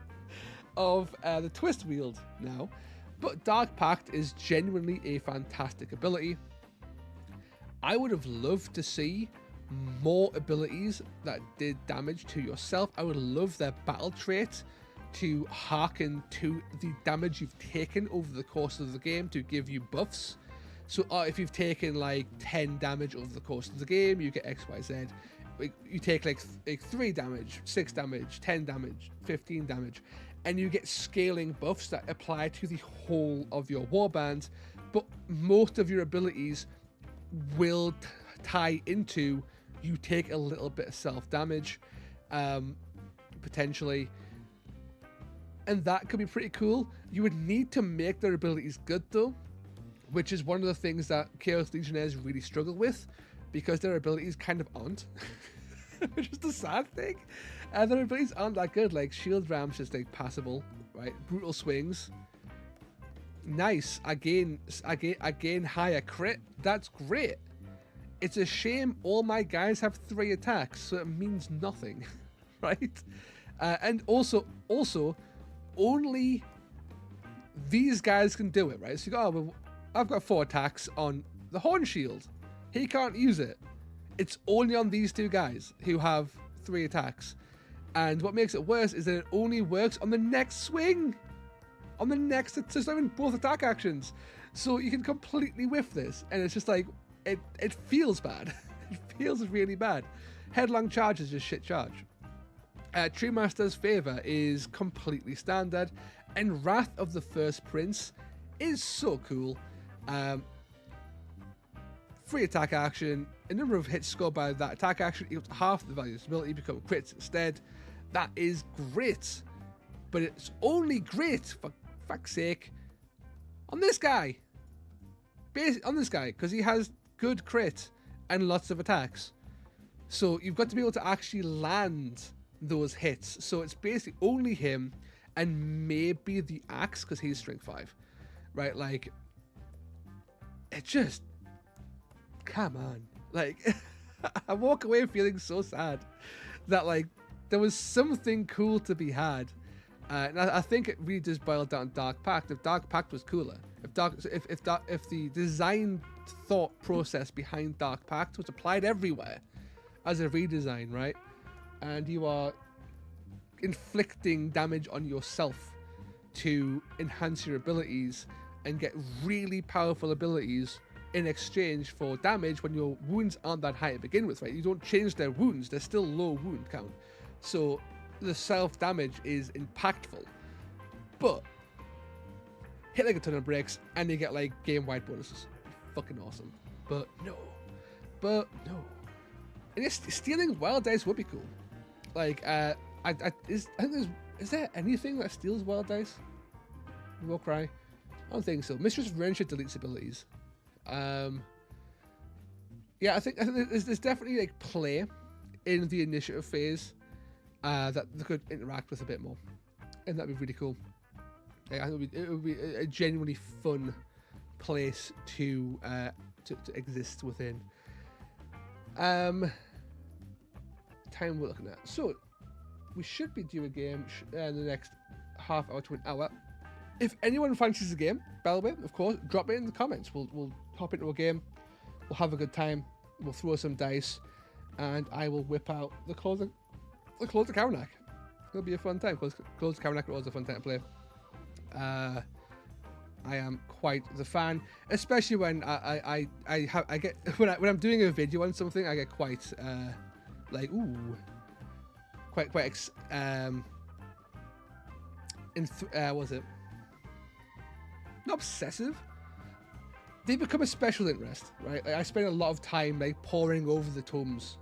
of the Twist Wield now. But Dark Pact is genuinely a fantastic ability. I would have loved to see more abilities that did damage to yourself. I would love their battle trait to hearken to the damage you've taken over the course of the game to give you buffs. So if you've taken like 10 damage over the course of the game, you get XYZ. You take like 3 damage, 6 damage, 10 damage, 15 damage, and you get scaling buffs that apply to the whole of your warband, but most of your abilities will tie into you take a little bit of self-damage, potentially, and that could be pretty cool. You would need to make their abilities good though, which is one of the things that Chaos Legionnaires really struggle with, because their abilities kind of aren't, which is the sad thing. Their abilities aren't that good. Like Shield Ram's just like passable, right? Brutal Swings, nice. Again, higher crit. That's great. It's a shame all my guys have 3 attacks, so it means nothing, right? And also, only these guys can do it, right? So you go, oh, well, I've got 4 attacks on the Horn Shield. He can't use it. It's only on these 2 guys who have 3 attacks. And what makes it worse is that it only works on the next swing. On the next, it's just having both attack actions. So you can completely whiff this. And it's just like, it feels bad. It feels really bad. Headlong Charge is just shit charge. True Master's Favor is completely standard, and Wrath of the First Prince is so cool. Free attack action, a number of hits scored by that attack action equals half the value of this ability, become crits instead. That is great, but it's only great, for fuck's sake, on this guy. On this guy, because he has good crit and lots of attacks. So you've got to be able to actually land those hits. So it's basically only him and maybe the axe, because he's strength 5. Right, like, it just, come on. Like, I walk away feeling so sad that, like, there was something cool to be had. And I think it really just boiled down to Dark Pact. If Dark Pact was cooler, if the design thought process behind Dark Pact was applied everywhere as a redesign, right? And you are inflicting damage on yourself to enhance your abilities and get really powerful abilities in exchange for damage when your wounds aren't that high to begin with, right? You don't change their wounds, they're still low wound count. So the self-damage is impactful. But hit like a ton of bricks and you get like game-wide bonuses. Fucking awesome. But no. And yes, stealing wild dice would be cool. Like, is there anything that steals wild dice? Warcry? I don't think so. Mistress of Friendship deletes abilities. Yeah, I think there's definitely like play in the initiative phase that they could interact with a bit more, and that'd be really cool. Yeah, I think it would be a genuinely fun place to exist within. Time we're looking at, so we should be due a game in the next half hour to an hour. If anyone fancies a game, by the way, of course, drop it in the comments. We'll hop into a game. We'll have a good time. We'll throw some dice, and I will whip out the CLAWS of Karanak. It'll be a fun time. CLAWS of Karanak was a fun time to play. I am quite the fan, especially when I get when I'm doing a video on something, I get quite like quite was it? Not obsessive. They become a special interest, right? Like, I spend a lot of time like poring over the tomes,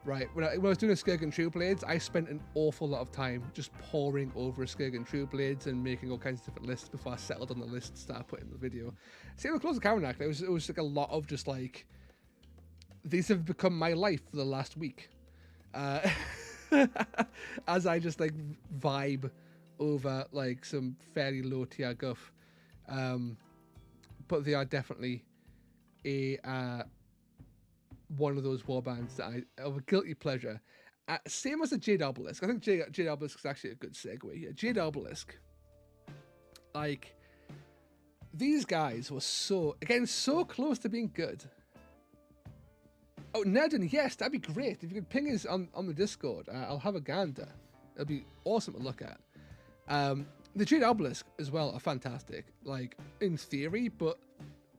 right? When I was doing a Skirk and True Blades, I spent an awful lot of time just poring over Skirk and True Blades and making all kinds of different lists before I settled on the list to start putting the video. Same with CLAWS of Karanak. It was like a lot of just like, these have become my life for the last week, as I just like vibe over like some fairly low tier guff. But they are definitely a one of those warbands that I of a guilty pleasure. Same as a Jade Obelisk. I think Jade Obelisk is actually a good segue here. Jade Obelisk, like, these guys were so close to being good. Oh, Nattering, yes, that'd be great. If you could ping us on the Discord, I'll have a gander. It'll be awesome to look at. The Jade Obelisk as well are fantastic, like, in theory, but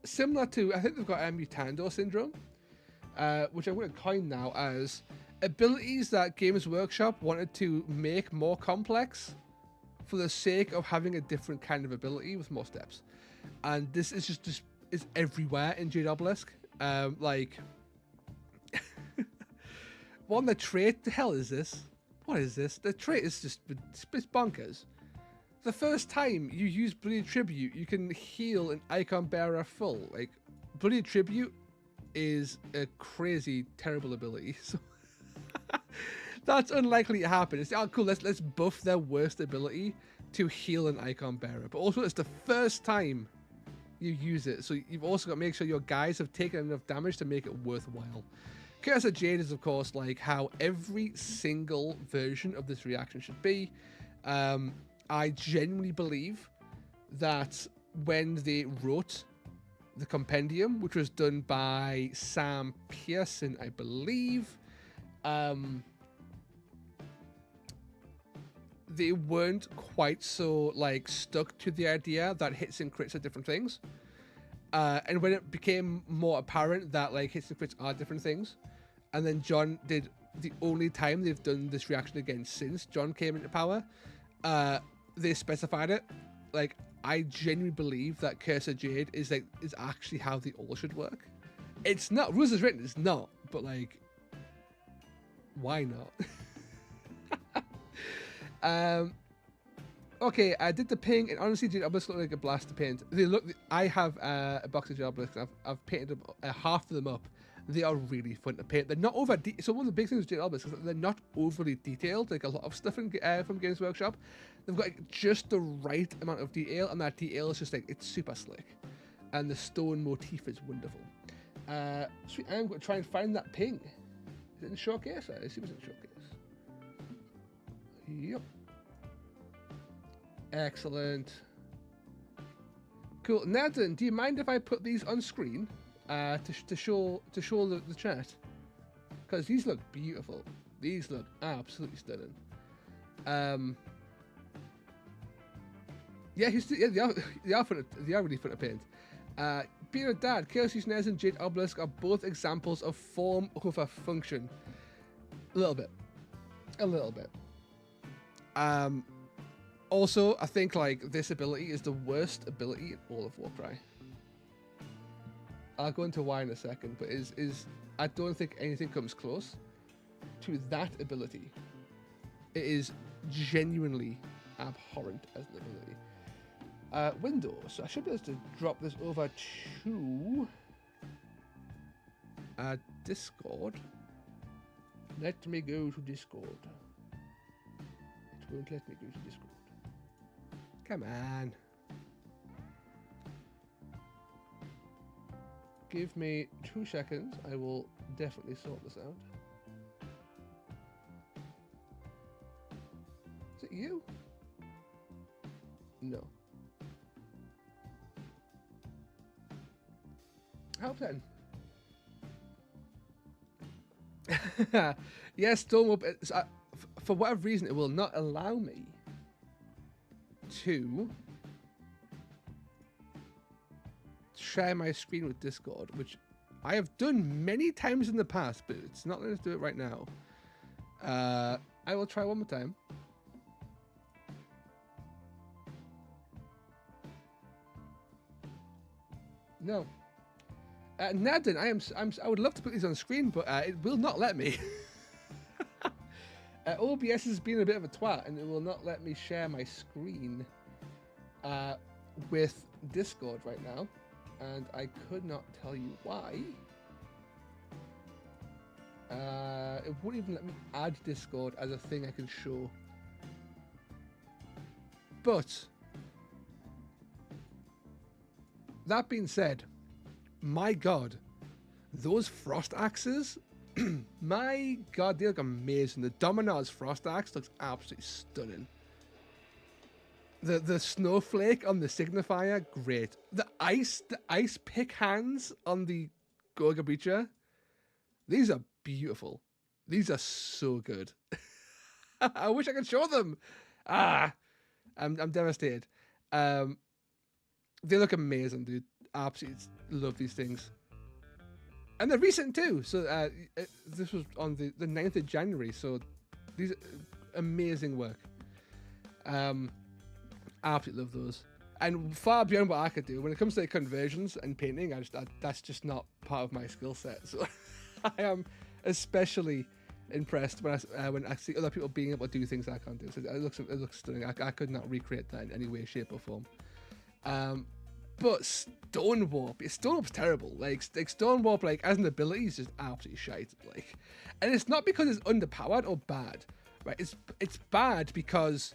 similar to, I think they've got Mutando Syndrome, which I'm going to coin now as abilities that Games Workshop wanted to make more complex for the sake of having a different kind of ability with more steps. And this is just is everywhere in Jade Obelisk. Like, one, the trait, the hell is this? What is this? The trait is just, it's bonkers. The first time you use Bloody Tribute, you can heal an icon bearer full. Like, Bloody Tribute is a crazy, terrible ability. So that's unlikely to happen. It's cool. Let's buff their worst ability to heal an icon bearer. But also, it's the first time you use it, so you've also got to make sure your guys have taken enough damage to make it worthwhile. Chaos of Jade is, of course, like how every single version of this reaction should be. I genuinely believe that when they wrote the compendium, which was done by Sam Pearson, I believe, they weren't quite so like stuck to the idea that hits and crits are different things. And when it became more apparent that like hits and crits are different things, and then John did the only time they've done this reaction again since John came into power, they specified it. Like, I genuinely believe that Curse of Jade is actually how they all should work. It's not rules as written, it's not, but like, why not? Okay, I did the ping, and honestly, Jade Obelisk look like a blast to paint. I have a box of Jade Obelisk. I've painted half of them up. They are really fun to paint. They're not over. So one of the big things with Jade Obelisk is that they're not overly detailed, like a lot of stuff from Games Workshop. They've got like, just the right amount of detail, and that detail is just like, it's super slick, and the stone motif is wonderful. Sweet, I'm going to try and find that ping. Is it in the showcase? I assume it's in the showcase. Yep. Excellent. Cool. Nattering, do you mind if I put these on screen to show the chat? Because these look beautiful. These look absolutely stunning. Yeah, they are really fun to paint. Being a dad, Chaos Snares and Jade Obelisk are both examples of form over function. A little bit. Also, I think like this ability is the worst ability in all of Warcry. I'll go into why in a second, but I don't think anything comes close to that ability. It is genuinely abhorrent as an ability. Windows. So I should be able to drop this over to Discord. Let me go to Discord. It won't let me go to Discord. Come on. Give me 2 seconds. I will definitely sort this out. Is it you? No. How then? Yes, Storm Up. For whatever reason, it will not allow me to share my screen with Discord, which I have done many times in the past, but it's not letting us do it right now. I will try one more time. No. Nattering, I would love to put these on screen, but it will not let me. OBS has been a bit of a twat, and it will not let me share my screen with Discord right now, and I could not tell you why. It wouldn't even let me add Discord as a thing I can show. But that being said, my God, those frost axes. My God, they look amazing. The Dominar's Frost Axe looks absolutely stunning. The snowflake on the signifier, great. The ice pick hands on the Gorga Breacher, these are beautiful. These are so good. I wish I could show them. I'm devastated. They look amazing, dude. Absolutely love these things. And they're recent too, so this was on the 9th of January, so these are amazing work. Absolutely love those. And far beyond what I could do, when it comes to like, conversions and painting, that's just not part of my skill set. So I am especially impressed when I see other people being able to do things I can't do. So it looks stunning. I could not recreate that in any way, shape or form. But Stonewarp's terrible. Like Stonewarp, like as an ability, is just absolutely shite. Like, and it's not because it's underpowered or bad, right? It's bad because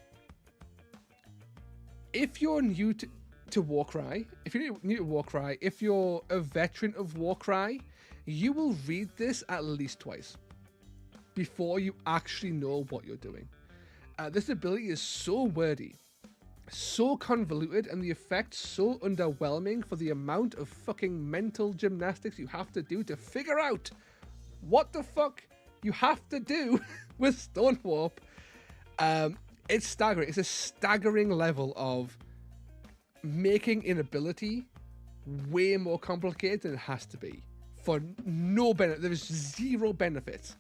if you're new to Warcry, if you're a veteran of Warcry, you will read this at least twice before you actually know what you're doing. This ability is so wordy, so convoluted, and the effect so underwhelming for the amount of fucking mental gymnastics you have to do to figure out what the fuck you have to do with Stonewarp. It's staggering. It's a staggering level of making an ability way more complicated than it has to be. For no benefit, there is zero benefit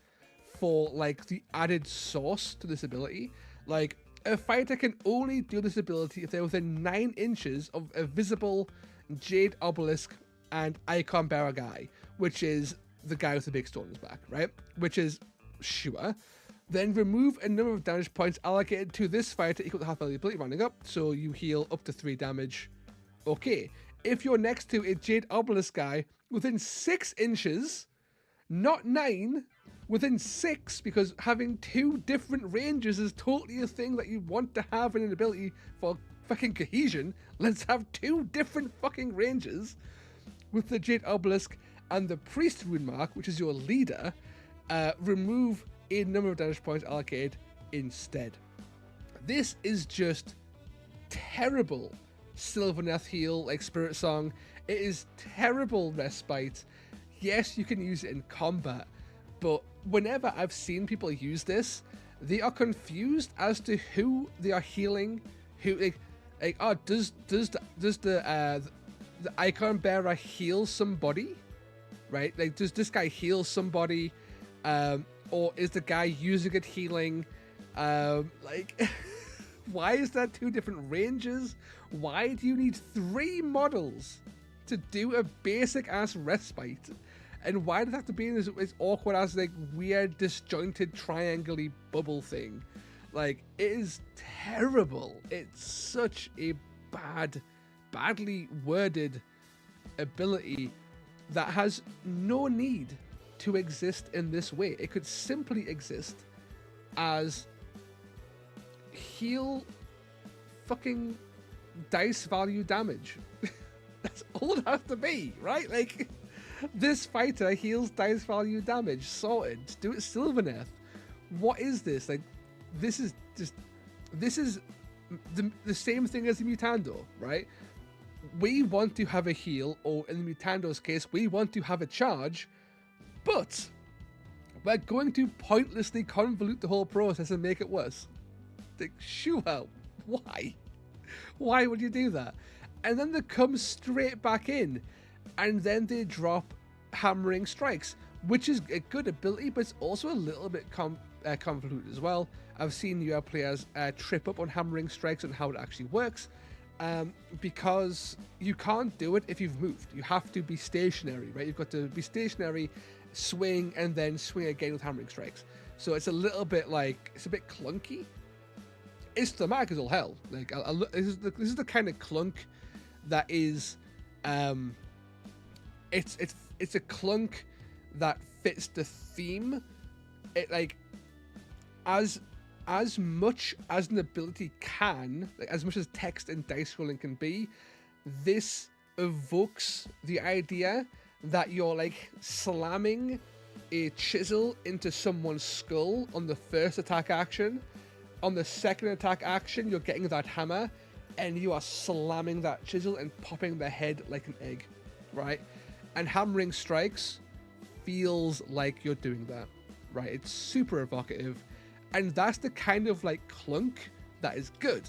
for like the added source to this ability. Like, a fighter can only do this ability if they're within 9 inches of a visible Jade Obelisk and Icon Bearer guy, which is the guy with the big stone in his back, right? Which is sure. Then remove a number of damage points allocated to this fighter equal to half value ability rounding up, so you heal up to 3 damage. Okay. If you're next to a Jade Obelisk guy within 6 inches, not 9, within 6, because having 2 different ranges is totally a thing that you want to have in an ability for fucking cohesion. Let's have 2 different fucking ranges. With the Jade Obelisk and the Priest Rune Mark, which is your leader, remove a number of damage points allocated instead. This is just terrible Sylvaneth heal, like Spirit Song. It is terrible respite. Yes, you can use it in combat, but whenever I've seen people use this, they are confused as to who they are healing. Who does the Icon Bearer heal somebody, right? Like, does this guy heal somebody, or is the guy using it healing? Why is there 2 different ranges? Why do you need 3 models to do a basic ass respite? And why does it have to be in this awkward ass, like, weird disjointed triangle-y bubble thing? Like, it is terrible. It's such a badly worded ability that has no need to exist in this way. It could simply exist as heal fucking dice value damage. That's all it has to be, right? Like, this fighter heals dice value damage. Sorted. Do it Sylvaneth. What is this? Like, this is the same thing as the Mutando, right? We want to have a heal, or in the Mutando's case, we want to have a charge, but we're going to pointlessly convolute the whole process and make it worse. Like, sure, why? Why would you do that? And then they come straight back in, and then they drop Hammering Strikes, which is a good ability, but it's also a little bit convoluted as well. I've seen your players trip up on Hammering Strikes and how it actually works, because you can't do it if you've moved. You have to be stationary, right? You've got to be stationary, swing, and then swing again with Hammering Strikes. So it's a little bit like, it's a bit clunky. It's thematic as all hell. Like, this is the kind of clunk that is, it's a clunk that fits the theme. It, like, as much as an ability can, like, as much as text and dice rolling can be, this evokes the idea that you're like slamming a chisel into someone's skull on the first attack action. On the second attack action, you're getting that hammer, and you are slamming that chisel and popping their head like an egg, right? And Hammering Strikes feels like you're doing that, right? It's super evocative, and that's the kind of like clunk that is good.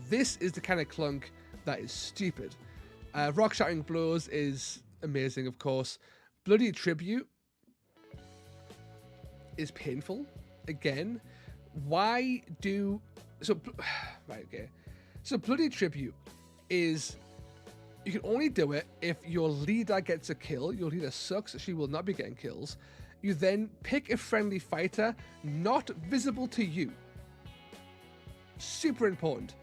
This is the kind of clunk that is stupid. Rock Shattering Blows is amazing, of course. Bloody Tribute is painful. Again, why do so? Right, okay. So Bloody Tribute is, you can only do it if your leader gets a kill. Your leader sucks. She will not be getting kills. You then pick a friendly fighter not visible to you. Super important.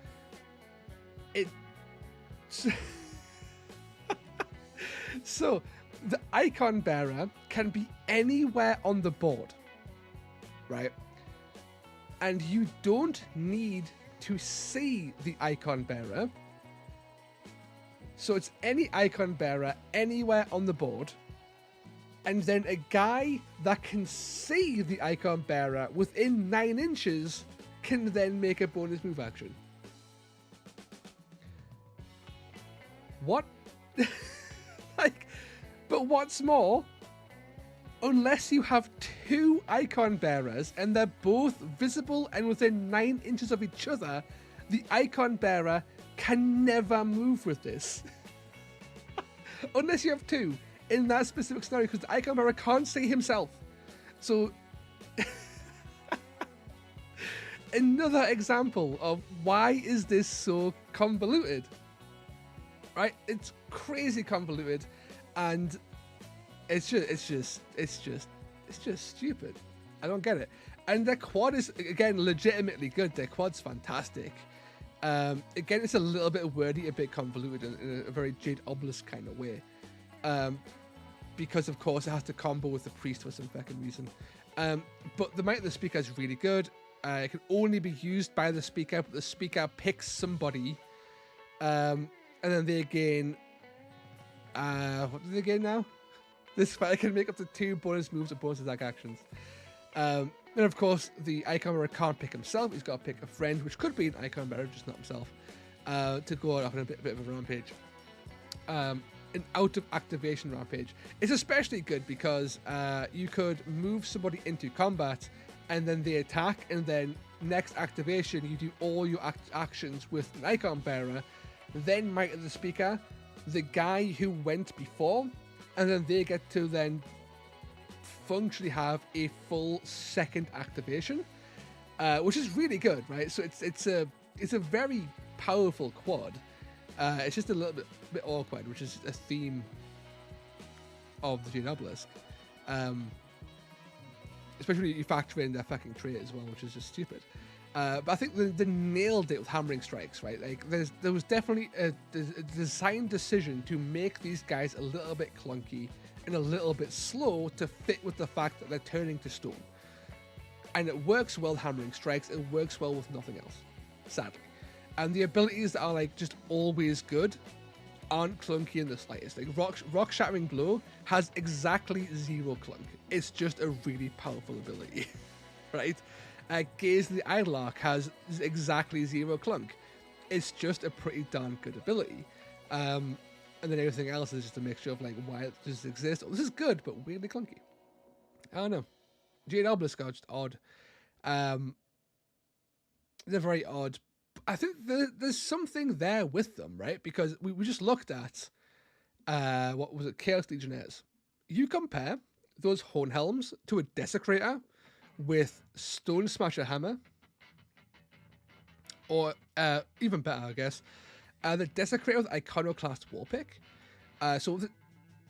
So the Icon Bearer can be anywhere on the board, right? And you don't need to see the Icon Bearer. So it's any Icon Bearer anywhere on the board. And then a guy that can see the Icon Bearer within 9 inches can then make a bonus move action. What? Like, but what's more, unless you have 2 Icon Bearers and they're both visible and within 9 inches of each other, the Icon Bearer can never move with this. Unless you have two in that specific scenario, because the icon bearer can't see himself. So, another example of why is this so convoluted, right? It's crazy convoluted, and it's just stupid. I don't get it. And their quad is, again, legitimately good. Their quad's fantastic. Again, it's a little bit wordy, a bit convoluted in a very Jade Obelisk kind of way. Because, of course, it has to combo with the priest for some fucking reason. But the might of the speaker is really good. It can only be used by the speaker, but the speaker picks somebody. And then they gain... what do they gain now? This fighter can make up to 2 bonus moves or bonus attack actions. And of course, the icon bearer can't pick himself. He's got to pick a friend, which could be an icon bearer, just not himself, to go off on a bit of a rampage. An out of activation rampage. It's especially good because you could move somebody into combat and then they attack, and then next activation you do all your actions with an icon bearer, then might of the speaker, the guy who went before, and then they get to then functionally have a full second activation, which is really good, right? So it's a very powerful quad. It's just a little bit awkward, which is a theme of the Jade Obelisk. Especially when you factor in their fucking trait as well, which is just stupid. But I think they nailed it with hammering strikes, right? Like there was definitely a design decision to make these guys a little bit clunky and a little bit slow to fit with the fact that they're turning to stone. And it works well, hammering strikes. It works well with nothing else, sadly. And the abilities that are like just always good aren't clunky in the slightest. Like rock shattering blow has exactly 0 clunk. It's just a really powerful ability, right? Gaze the Idol Arc has exactly 0 clunk. It's just a pretty darn good ability. And then everything else is just a mixture of like why it just exists. Oh, this is good, but weirdly clunky. I don't know. Jade Obelisk are just odd. They're very odd. I think there's something there with them, right? Because we just looked at, what was it, Chaos Legionnaires. You compare those Horn Helms to a Desecrator with Stone Smasher Hammer, or even better, I guess, the Desecrator with Iconoclast Warpick. So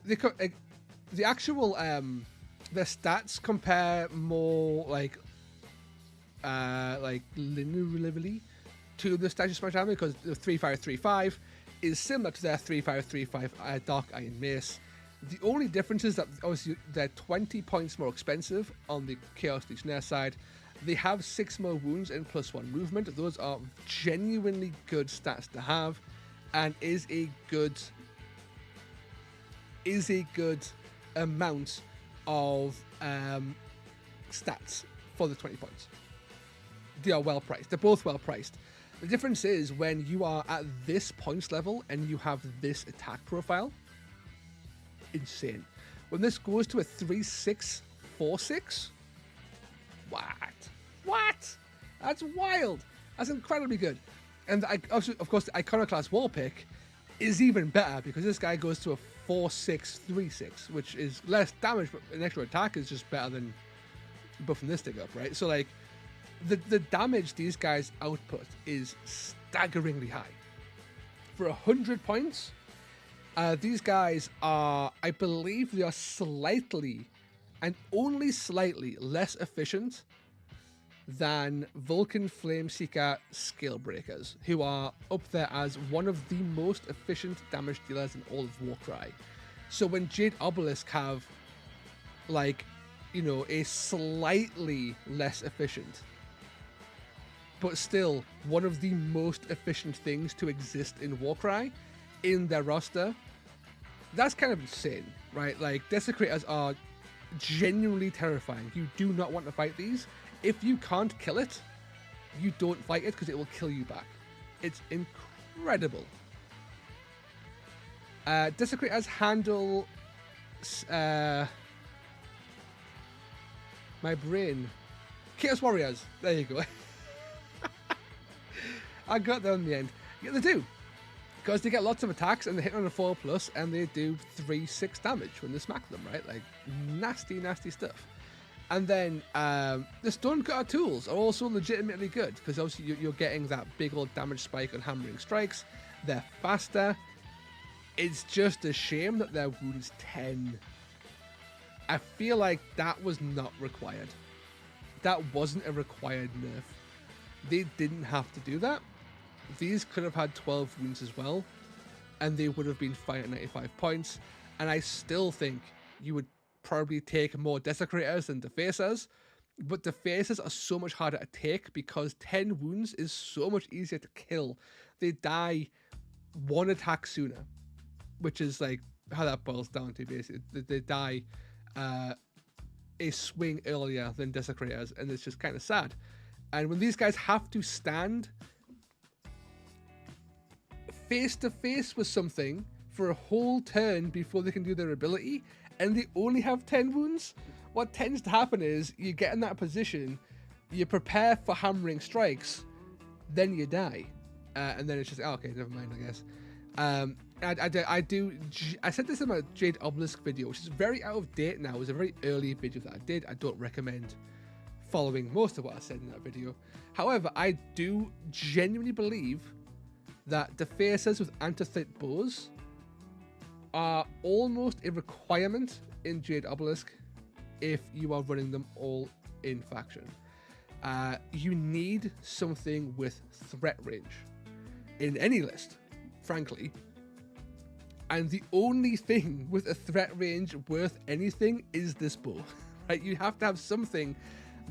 the actual their stats compare more like linearly to the Statue Smasher Hammer, because the 3535 is similar to their 3535 Dark Iron Mace. The only difference is that obviously they're 20 points more expensive on the Chaos Legionnaire side. They have 6 more wounds and +1 movement. Those are genuinely good stats to have, and is a good amount of stats for the 20 points. They are well priced. They're both well priced. The difference is when you are at this points level and you have this attack profile, insane. When this goes to a 3-6-4-6, what? That's wild. That's incredibly good. And of course, the Iconoclast Warpick is even better because this guy goes to a 4-6-3-6, which is less damage, but an extra attack is just better than buffing this thing up, right? So like, the damage these guys output is staggeringly high. For 100 points, these guys are, I believe they are slightly, and only slightly, less efficient than Vulcan Flameseeker Scalebreakers, who are up there as one of the most efficient damage dealers in all of Warcry. So when Jade Obelisk have, like, you know, a slightly less efficient, but still one of the most efficient things to exist in Warcry in their roster, that's kind of insane, right? Like, Desecrators are genuinely terrifying. You do not want to fight these. If you can't kill it, you don't fight it because it will kill you back. It's incredible. Desecrators handle... my brain. Chaos Warriors. There you go. I got there in the end. Yeah, they do. because they get lots of attacks and they hit on a 4+, and they do 3-6 damage when they smack them, right? Like, nasty stuff. And then the stun cutter tools are also legitimately good, because obviously you're getting that big old damage spike on hammering strikes. They're faster. It's just a shame that their wound's 10. I feel like that was not required. That wasn't a required nerf. They didn't have to do that. These could have had 12 wounds as well, and they would have been fine at 95 points. And I still think you would probably take more Desecrators than Defacers, but Defacers are so much harder to take because 10 wounds is so much easier to kill. They die 1 attack sooner, which is like how that boils down to basically. They die a swing earlier than Desecrators, and it's just kind of sad. And when these guys have to stand face to face with something for a whole turn before they can do their ability, and they only have 10 wounds, what tends to happen is you get in that position, you prepare for hammering strikes, then you die. And then it's just, oh, okay, never mind, I guess. I said this in my Jade Obelisk video, which is very out of date now. It was a very early video that I did. I don't recommend following most of what I said in that video. However, I do genuinely believe that Defacers with Antithit bows are almost a requirement in Jade Obelisk if you are running them all in faction. You need something with threat range in any list, frankly. And the only thing with a threat range worth anything is this bow, right? You have to have something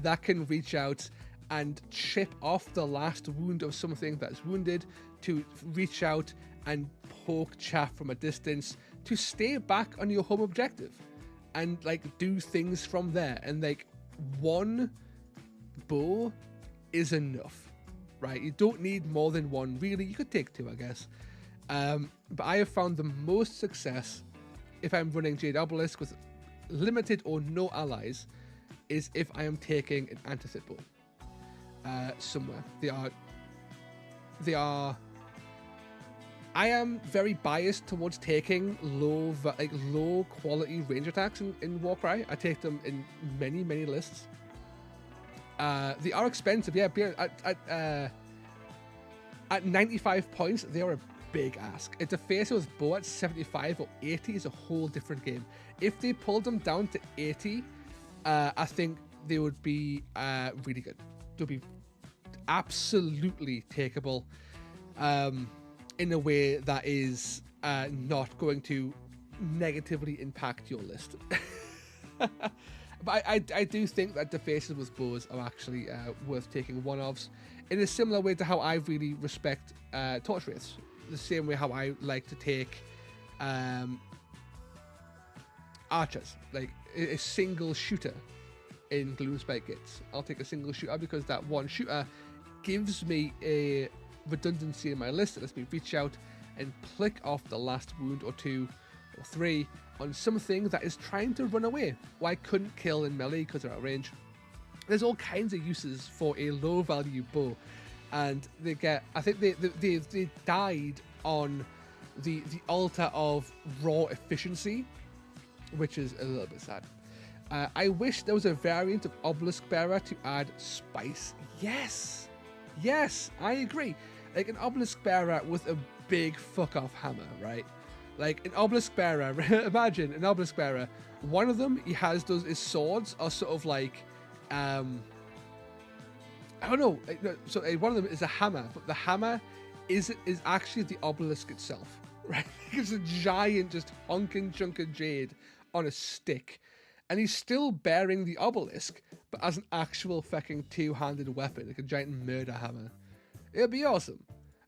that can reach out and chip off the last wound of something that's wounded, to reach out and poke chaff from a distance, to stay back on your home objective and like do things from there. And like one bow is enough, right? You don't need more than one, really. You could take 2, I guess. But I have found the most success if I'm running Jade Obelisk with limited or no allies is if I am taking an Antithit bow somewhere. I am very biased towards taking low quality range attacks in Warcry. I take them in many lists. They are expensive, yeah. At 95 points, they are a big ask. A Defacer with bow at 75 or 80 is a whole different game. If they pulled them down to 80, I think they would be really good. They'll be absolutely takeable in a way that is not going to negatively impact your list. But I do think that Defacers with bows are actually worth taking one-offs in a similar way to how I really respect Torch Wraiths. The same way how I like to take archers, like a single shooter in Gloomspite Gates. I'll take a single shooter because that one shooter gives me a redundancy in my list that lets me reach out and click off the last wound or 2 or 3 on something that is trying to run away, or I couldn't kill in melee because they're out of range. There's all kinds of uses for a low value bow, and they get, I think they died on the altar of raw efficiency, which is a little bit sad. I wish there was a variant of Obelisk Bearer to add spice. Yes, I agree. Like an Obelisk Bearer with a big fuck off hammer, right? Like an Obelisk Bearer, imagine an Obelisk Bearer. One of them his swords are sort of like, I don't know. So one of them is a hammer, but the hammer is actually the obelisk itself, right? It's a giant, just honking chunk of jade on a stick, and he's still bearing the obelisk, but as an actual fucking 2-handed weapon, like a giant murder hammer. It'd be awesome.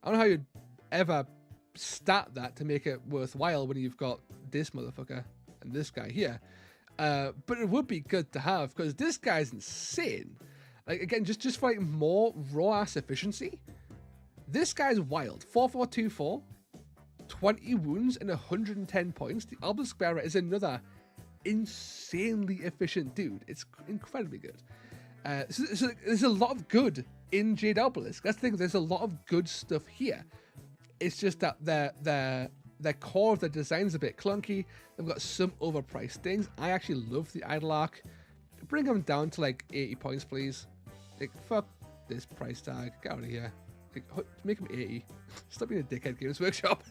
I don't know how you'd ever stat that to make it worthwhile when you've got this motherfucker and this guy here. But it would be good to have, because this guy's insane. Like, again, just for like more raw ass efficiency, this guy's wild. 4424, 20 wounds and 110 points. The Obelisk Bearer is another insanely efficient dude. It's incredibly good. So there's a lot of good in Jade Obelisk. That's the thing. There's a lot of good stuff here. It's just that their core of the design's a bit clunky. They've got some overpriced things. I actually love the Idle Arc. Bring them down to like 80 points, please. Like, fuck this price tag. Get out of here. Like, make them 80. Stop being a dickhead, Games Workshop.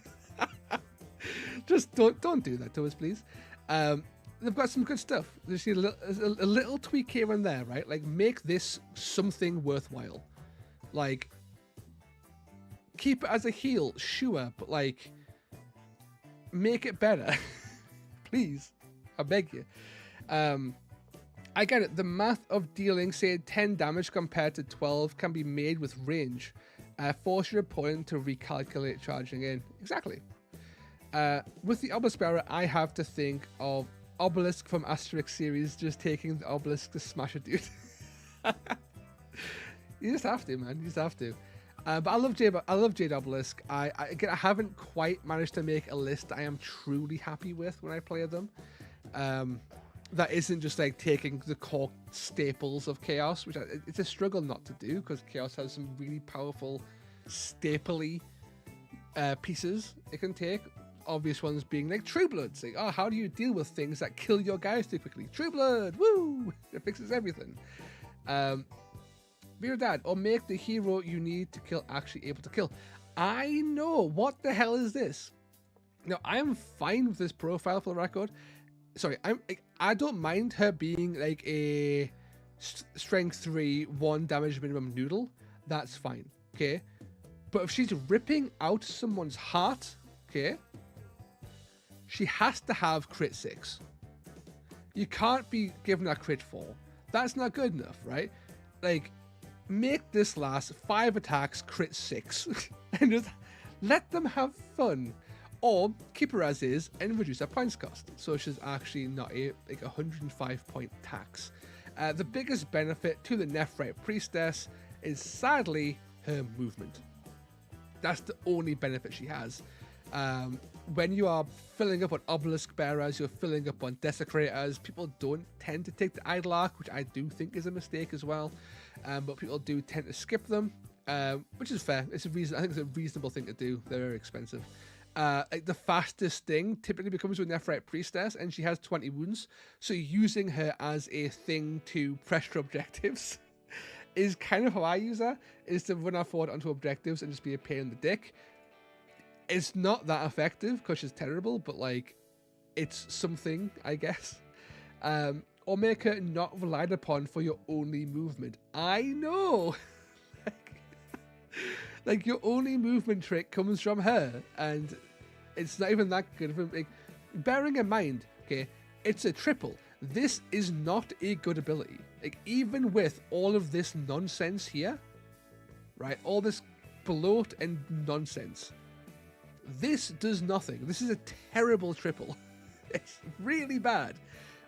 Just don't do that to us, please. They've got some good stuff. There's a little tweak here and there, right? Like, make this something worthwhile. Like, keep it as a heal, sure, but like, make it better. Please. I beg you. I get it. The math of dealing, say, 10 damage compared to 12 can be made with range. Force your opponent to recalculate charging in. Exactly. With the Obelisk Bearer, I have to think of Obelisk from Asterix series just taking the Obelisk to smash a dude. You just have to, man. You just have to. But I love Jade Obelisk. Again, I haven't quite managed to make a list I am truly happy with when I play them. That isn't just like taking the core staples of Chaos, which it's a struggle not to do because Chaos has some really powerful stapley pieces it can take. Obvious ones being like True Blood. It's like, oh, how do you deal with things that kill your guys too quickly? True Blood, woo! It fixes everything. Be your dad, or make the hero you need to kill actually able to kill. I know, what the hell is this? Now, I'm fine with this profile for the record. Sorry, I don't mind her being like a strength 3, 1 damage minimum noodle. That's fine, okay? But if she's ripping out someone's heart, okay, she has to have crit 6. You can't be given a crit 4. That's not good enough, right? Like, make this last 5 attacks, crit 6, and just let them have fun. Or keep her as is and reduce her points cost, so she's actually not a 105 point tax. The biggest benefit to the Nephrite Priestess is sadly her movement. That's the only benefit she has. When you are filling up on Obelisk Bearers, you're filling up on Desecrators, people don't tend to take the Idle Arc, which I do think is a mistake as well. But people do tend to skip them, which is fair. I think it's a reasonable thing to do. They're very expensive. Like the fastest thing typically becomes with Nephrite Priestess, and she has 20 wounds. So using her as a thing to pressure objectives is kind of how I use her, is to run her forward onto objectives and just be a pain in the dick. It's not that effective because she's terrible, but like, it's something, I guess. Or make her not relied upon for your only movement. I know! Like, your only movement trick comes from her, and it's not even that good. Like, bearing in mind, okay, it's a triple. This is not a good ability. Like, even with all of this nonsense here, right, all this bloat and nonsense, this does nothing. This is a terrible triple. It's really bad.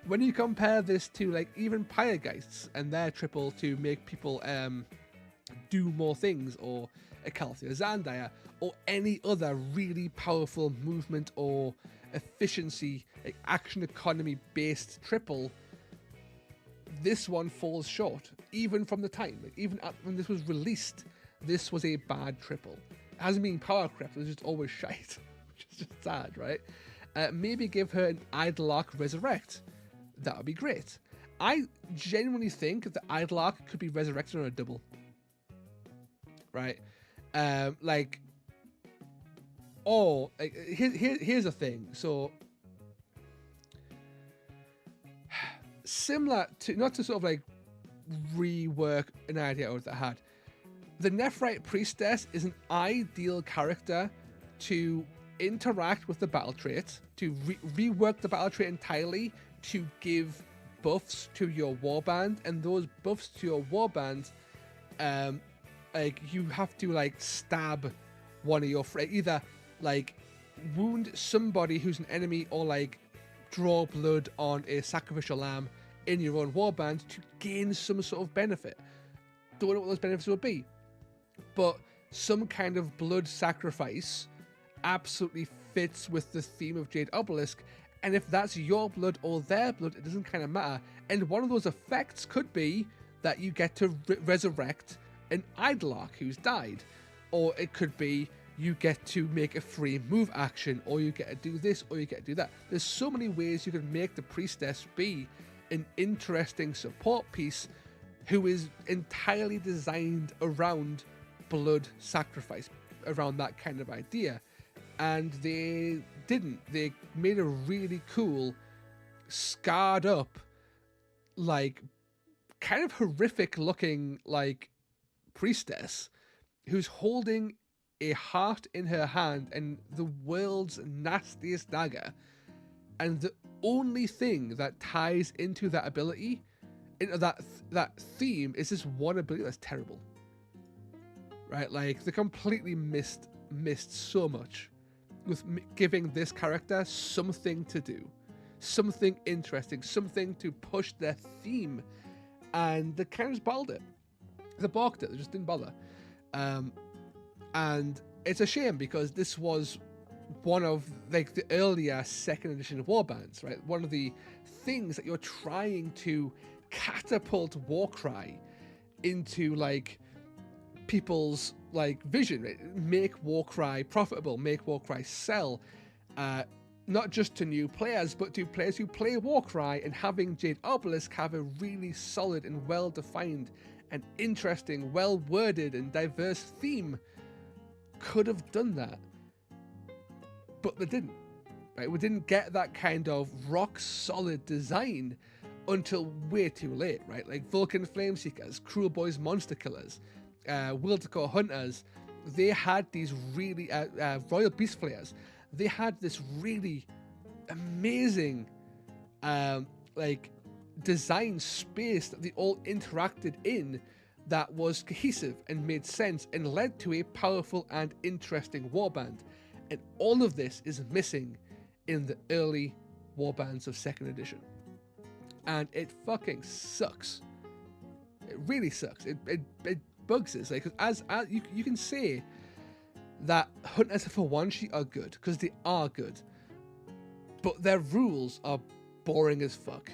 When you compare this to, like, even Pyregeists and their triple to make people do more things, or Akalthea Zandaya, or any other really powerful movement or efficiency, like action economy based triple, this one falls short, even from the time. Like, even when this was released, this was a bad triple. It hasn't been power crept, it was just always shite, which is just sad, right? Maybe give her an Idle Arc Resurrect. That would be great. I genuinely think the Idle Arc could be resurrected on a double. Right? Like, oh, like, here's the thing. So, similar to, not to sort of like rework an idea that I had, the Nephrite Priestess is an ideal character to interact with the battle trait, to rework the battle trait entirely, to give buffs to your warband, and those buffs to your warband, like, you have to like stab one of your either like wound somebody who's an enemy, or like draw blood on a sacrificial lamb in your own warband to gain some sort of benefit. Don't know what those benefits would be, but some kind of blood sacrifice absolutely fits with the theme of Jade Obelisk. And if that's your blood or their blood, it doesn't kind of matter. And one of those effects could be that you get to resurrect an Idle Arc who's died. Or it could be you get to make a free move action, or you get to do this, or you get to do that. There's so many ways you can make the priestess be an interesting support piece who is entirely designed around blood sacrifice, around that kind of idea. And they didn't. They made a really cool, scarred up, like, kind of horrific looking, like, priestess who's holding a heart in her hand and the world's nastiest dagger. And the only thing that ties into that ability, into that theme, is this one ability that's terrible. Right? Like, they completely missed so much with giving this character something to do, something interesting, something to push their theme, and they kind of just bottled it. They balked it. They just didn't bother. And it's a shame, because this was one of, like, the earlier second edition warbands, right? One of the things that you're trying to catapult Warcry into, like, people's, like, vision, right? Make Warcry profitable, make Warcry sell, not just to new players, but to players who play Warcry, and having Jade Obelisk have a really solid and well-defined and interesting, well-worded and diverse theme could have done that. But they didn't, right? We didn't get that kind of rock-solid design until way too late, right? Like Vulcan Flameseekers, Cruel Boys Monster Killers, Wildcore Hunters, they had these really, Royal Beast Flayers, they had this really amazing, like, design space that they all interacted in that was cohesive and made sense and led to a powerful and interesting warband. And all of this is missing in the early warbands of 2nd edition. And it fucking sucks. It really sucks. It bugs us. Like, as you can say that Hunters for One-Sheet are good, because they are good, but their rules are boring as fuck.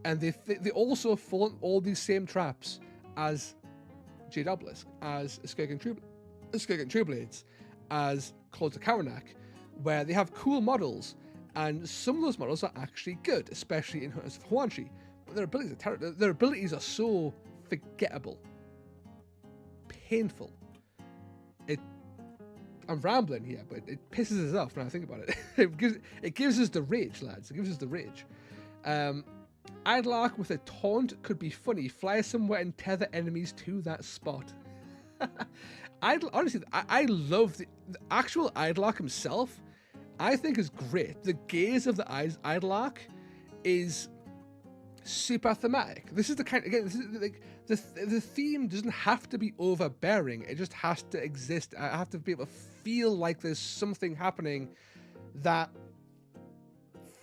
And they also fall in all these same traps as Jade Obelisk, as Skirk and True Blades, as CLAWS of Karanak, where they have cool models, and some of those models are actually good, especially in Hunters for One-Sheet. But their abilities are terrible. Their abilities are so forgettable, painful. I'm rambling here, but it pisses us off when I think about it. It gives us the rage, lads. It gives us the rage. Idlark with a taunt could be funny. Fly somewhere and tether enemies to that spot. Honestly, I love the actual Idlark himself. I think is great. The gaze of the Idlark is super thematic. This is the kind, again, this is like the theme doesn't have to be overbearing. It just has to exist. I have to be able to feel like there's something happening that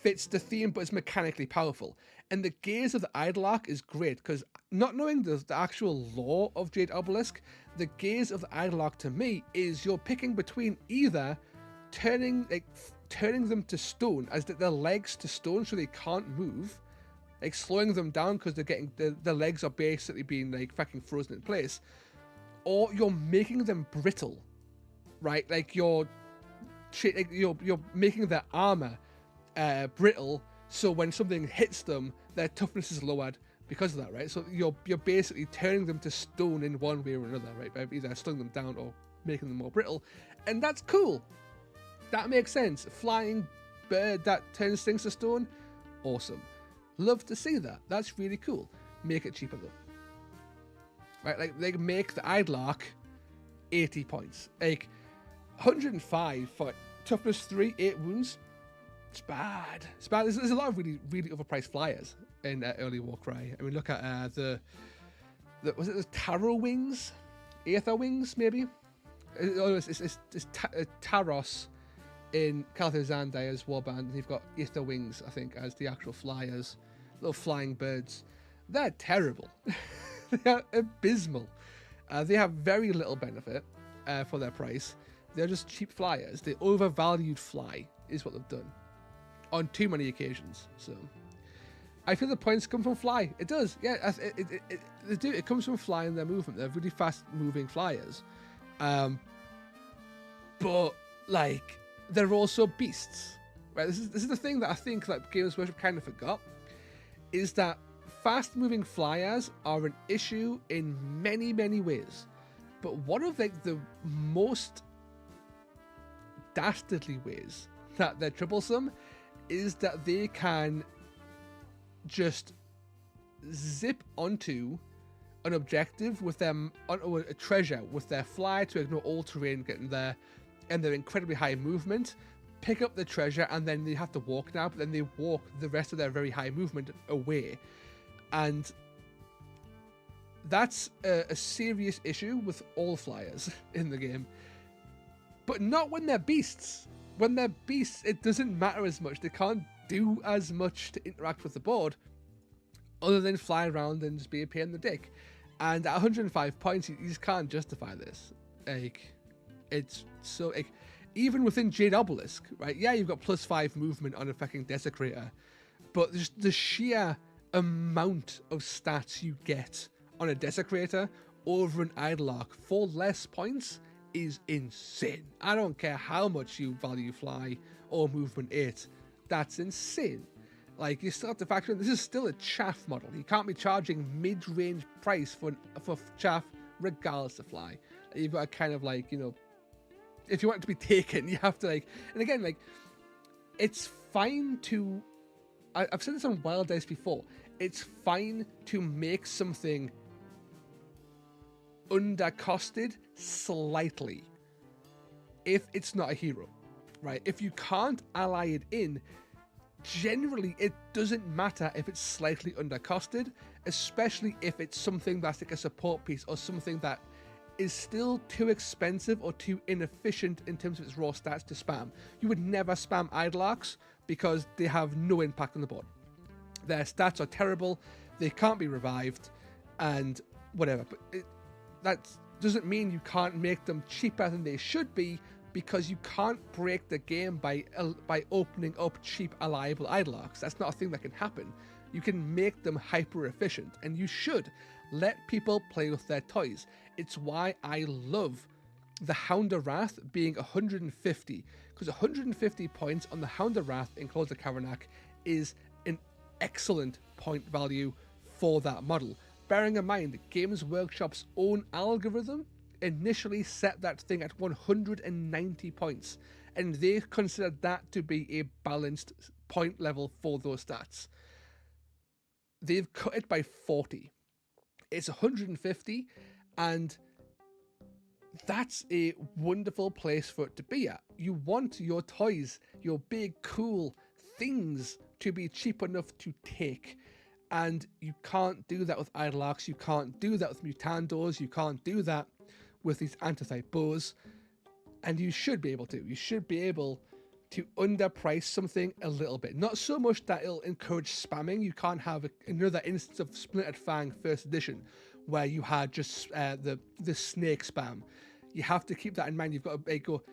fits the theme, but is mechanically powerful. And the gaze of the Idlark is great, because not knowing the actual lore of Jade Obelisk, the gaze of the Idlark to me is you're picking between either turning them to stone, as their legs to stone so they can't move, like slowing them down because they're getting the legs are basically being like fucking frozen in place, or you're making them brittle, right? Like you're making their armor brittle, so when something hits them, their toughness is lowered because of that, right? So you're basically turning them to stone in one way or another, right? By either slowing them down or making them more brittle, and that's cool. That makes sense. Flying bird that turns things to stone, awesome. Love to see that. That's really cool. Make it cheaper though, right? Like they make the Idlark 80 points, like 105 for toughness 3, 8 wounds. It's bad. It's bad. There's a lot of really, really overpriced flyers in early Warcry. I mean, look at was it the Tarot Wings? Aether Wings, maybe? It's Taros in Calthir Zandire's Warband, and you've got Aether Wings, I think, as the actual flyers. Little flying birds. They're terrible. They are abysmal. They have very little benefit for their price. They're just cheap flyers. They overvalued fly, is what they've done on too many occasions. So I feel the points come from fly. It does, yeah. They do. It comes from fly and their movement. They're really fast moving flyers. but like they're also beasts, right? This is the thing that I think that Games Workshop kind of forgot, is that fast-moving flyers are an issue in many, many ways. But one of like the most dastardly ways that they're troublesome is that they can just zip onto an objective with them, onto a treasure with their fly to ignore all terrain getting there, and their incredibly high movement, pick up the treasure, and then they have to walk now, but then they walk the rest of their very high movement away. And that's a serious issue with all flyers in the game. But not when they're beasts. When they're beasts, it doesn't matter as much. They can't do as much to interact with the board other than fly around and just be a pain in the dick. And at 105 points, you just can't justify this. Like, it's so... Like, even within Jade Obelisk, right? Yeah, you've got +5 movement on a fucking Desecrator, but just the sheer amount of stats you get on a Desecrator over an Idlelark for less points is insane. I don't care how much you value fly or movement 8. That's insane. Like, you still have to factor in, this is still a chaff model. You can't be charging mid-range price for chaff regardless of fly. You've got to kind of like, you know, if you want it to be taken, you have to like, and again, like, it's fine to, I've said this on Wild Dice before, it's fine to make something undercosted slightly if it's not a hero, right? If you can't ally it in, generally it doesn't matter if it's slightly undercosted, especially if it's something that's like a support piece or something that is still too expensive or too inefficient in terms of its raw stats to spam. You would never spam Idlelarks because they have no impact on the board. Their stats are terrible, they can't be revived, and whatever. But that doesn't mean you can't make them cheaper than they should be, because you can't break the game by opening up cheap alliable Idlelarks. That's not a thing that can happen. You can make them hyper efficient, and you should let people play with their toys. It's why I love the Hound of Wrath being 150, because 150 points on the Hound of Wrath in CLAWS of Karanak is an excellent point value for that model. Bearing in mind, Games Workshop's own algorithm initially set that thing at 190 points, and they considered that to be a balanced point level for those stats. They've cut it by 40. It's 150, and that's a wonderful place for it to be at. You want your toys, your big cool things, to be cheap enough to take, and you can't do that with Idlelarks, you can't do that with Mutandos, you can't do that with these Anthracite bows, and you should be able to. You should be able to underprice something a little bit. Not so much that it'll encourage spamming. You can't have another instance of Splintered Fang First Edition where you had just the snake spam. You have to keep that in mind. You've got to go.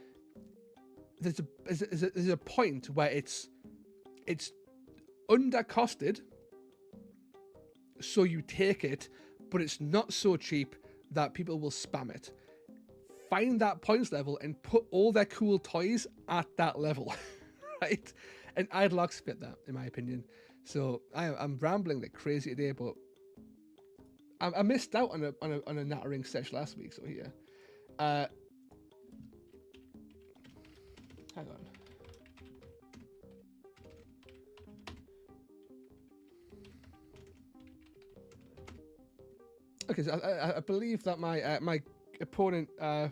There's a point where it's undercosted, so you take it, but it's not so cheap that people will spam it. Find that points level and put all their cool toys at that level, right? And Idlelarks fit that, in my opinion. So I'm rambling like crazy today, but I missed out on a Nattering sesh last week. So here, hang on. Okay, so I believe that my opponent at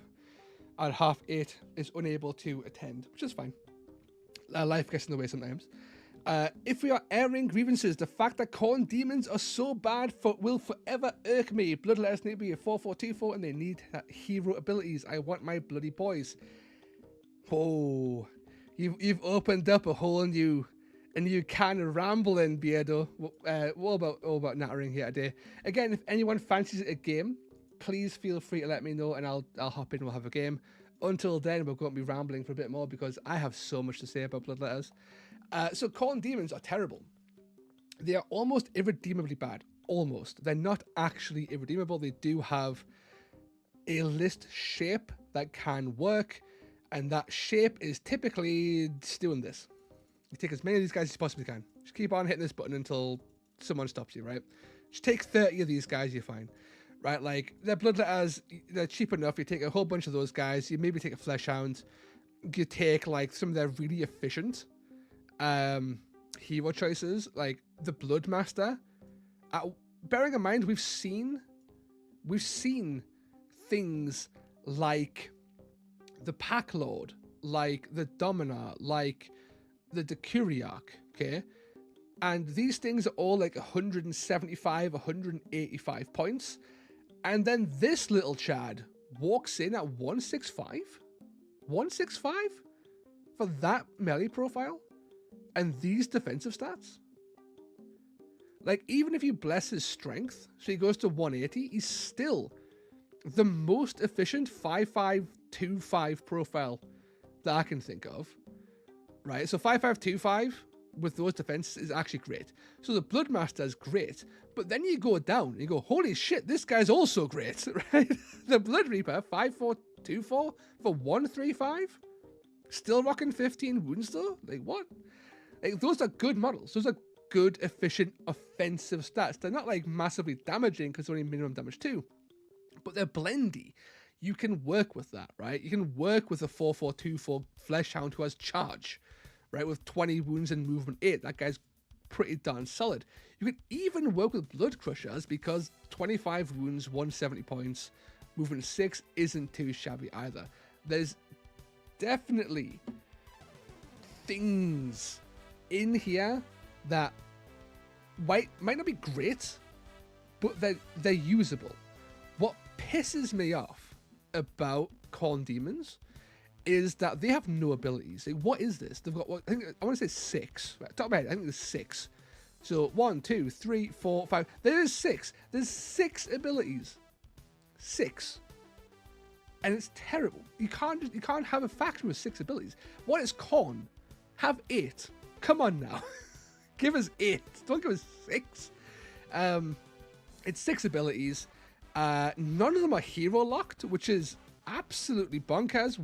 8:30 is unable to attend, which is fine. Life gets in the way sometimes. If we are airing grievances, the fact that corn demons are so bad will forever irk me. Bloodletters need to be a 4/4/2/4, and they need hero abilities. I want my bloody boys. Oh, you've opened up a whole new can of rambling, Beardo. What about Nattering here today? Again, if anyone fancies a game, please feel free to let me know, and I'll hop in and we'll have a game. Until then, we're going to be rambling for a bit more because I have so much to say about Bloodletters. So corn demons are terrible. They are almost irredeemably bad. Almost. They're not actually irredeemable. They do have a list shape that can work, And that shape is typically just doing this. You take as many of these guys as you possibly can. Just keep on hitting this button until someone stops you, right? Just take 30 of these guys, you're fine. Right, like, they're bloodletters, they're cheap enough. You take a whole bunch of those guys. You maybe take a fleshhound. You take, like, some of their really efficient hero choices, like the Bloodmaster. Bearing in mind, we've seen things like the Pack Lord, like the Dominar, like the Decuriarch, okay? And these things are all like 175, 185 points. And then this little Chad walks in at 165? 165? For that melee profile? And these defensive stats? Like, even if you bless his strength, so he goes to 180, he's still the most efficient 5525 profile that I can think of. Right? So 5525 with those defenses is actually great. So the Bloodmaster is great, but then you go down and you go, holy shit, this guy's also great, right? The Blood Reaper, 5424 for 135? Still rocking 15 wounds though? Like, what? Like, those are good models. Those are good, efficient, offensive stats. They're not like massively damaging because they're only minimum damage 2, but they're blendy. You can work with that, right? You can work with a 4424 Fleshhound who has charge, right? With 20 wounds and movement 8. That guy's pretty darn solid. You can even work with Blood Crushers because 25 wounds, 170 points, movement 6 isn't too shabby either. There's definitely things in here that might not be great, but they're usable. What pisses me off about Khorne Demons is that they have no abilities. Like, what is this? They've got, I want to say 6. Right, top of my head, I think there's 6. So 1, 2, 3, 4, 5. There's 6. There's 6 abilities. 6. And it's terrible. You can't have a faction with 6 abilities. What is Khorne? Have 8. Come on now. Give us 8. Don't give us 6. It's 6 abilities. None of them are hero locked, which is absolutely bonkers.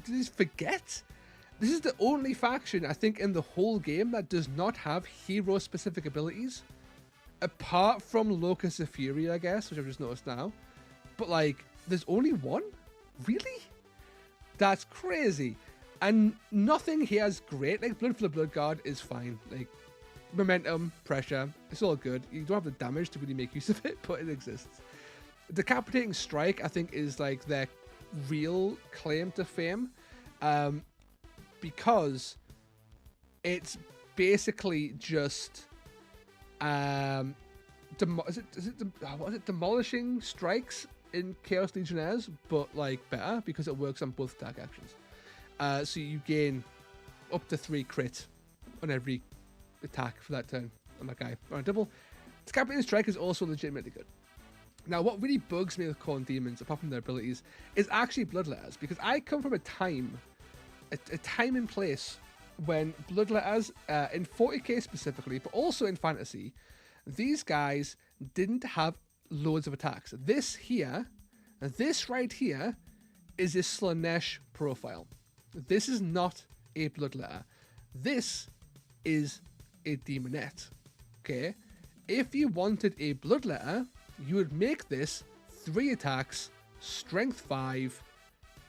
Did you forget? This is the only faction, I think, in the whole game that does not have hero-specific abilities. Apart from Locus of Fury, I guess, which I've just noticed now. But, like, there's only one? Really? That's crazy. And nothing here is great. Like, Blood for the Blood Guard is fine. Like, momentum, pressure, it's all good. You don't have the damage to really make use of it, but it exists. Decapitating Strike, I think, is, like, their real claim to fame. Because it's basically just demolishing strikes in Chaos Legionnaires, but like better because it works on both attack actions. So you gain up to 3 crit on every attack for that turn on that guy on a double. Decapitating Strike is also legitimately good. Now, what really bugs me with Khorne Demons, apart from their abilities, is actually Bloodletters, because I come from a time and place when Bloodletters, in 40k specifically, but also in fantasy, these guys didn't have loads of attacks. This right here, is a Slaanesh profile. This is not a Bloodletter. This is a Demonette. Okay? If you wanted a Bloodletter, you would make this 3 attacks, strength 5,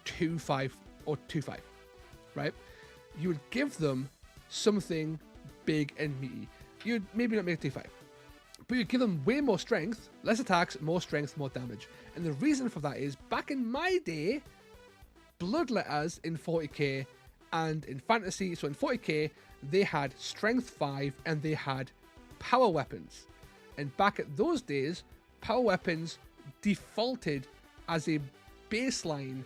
2-5, or 2-5. Right? You would give them something big and meaty. You'd maybe not make it 2-5, but you'd give them way more strength, less attacks, more strength, more damage. And the reason for that is, back in my day, Bloodletters in 40k and in fantasy, so in 40k, they had strength 5 and they had power weapons. And back at those days, power weapons defaulted as a baseline.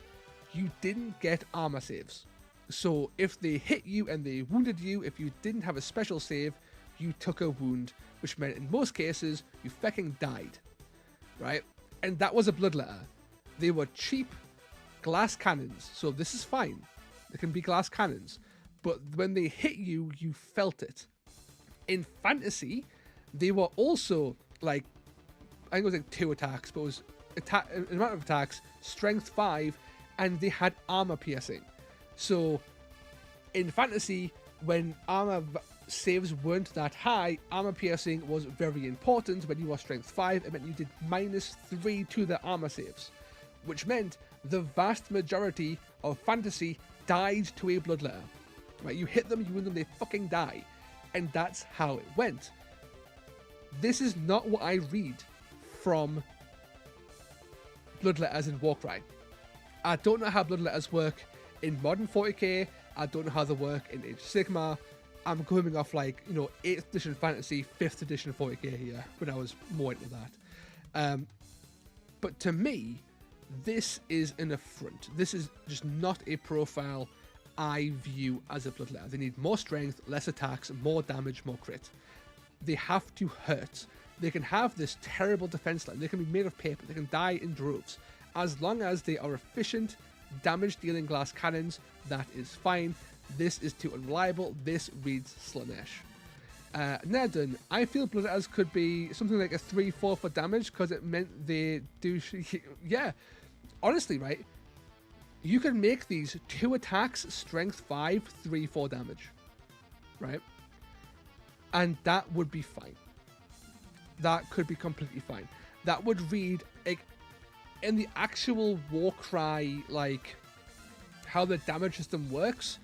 You didn't get armor saves. So if they hit you and they wounded you, if you didn't have a special save, you took a wound, which meant in most cases, you fucking died. Right? And that was a Bloodletter. They were cheap glass cannons, so this is fine. They can be glass cannons. But when they hit you, you felt it. In fantasy, they were also like, I think it was like 2 attacks, but it was amount of attacks, strength 5, and they had armor piercing. So in fantasy, when saves weren't that high, armor piercing was very important. When you were strength 5, it meant you did -3 to the armor saves, which meant the vast majority of fantasy died to a bloodletter. Right? You hit them, you wound them, they fucking die. And that's how it went. This is not what I read from bloodletters in Warcry. I don't know how bloodletters work in modern 40k. I don't know how they work in Age of Sigmar. I'm going off 8th edition fantasy, 5th edition 40k here, when I was more into that. But to me, this is an affront. This is just not a profile I view as a bloodletter. They need more strength, less attacks, more damage, more crit. They have to hurt. They can have this terrible defense line. They can be made of paper. They can die in droves. As long as they are efficient, damage-dealing glass cannons, that is fine. This is too unreliable. This reads Slanesh. Nattering, I feel bloodletters could be something like a 3-4 for damage because it meant they do... yeah. Honestly, right? You can make these 2 attacks, strength 5, 3-4 damage. Right? And that would be fine. That could be completely fine. That would read, in the actual Warcry, how the damage system works,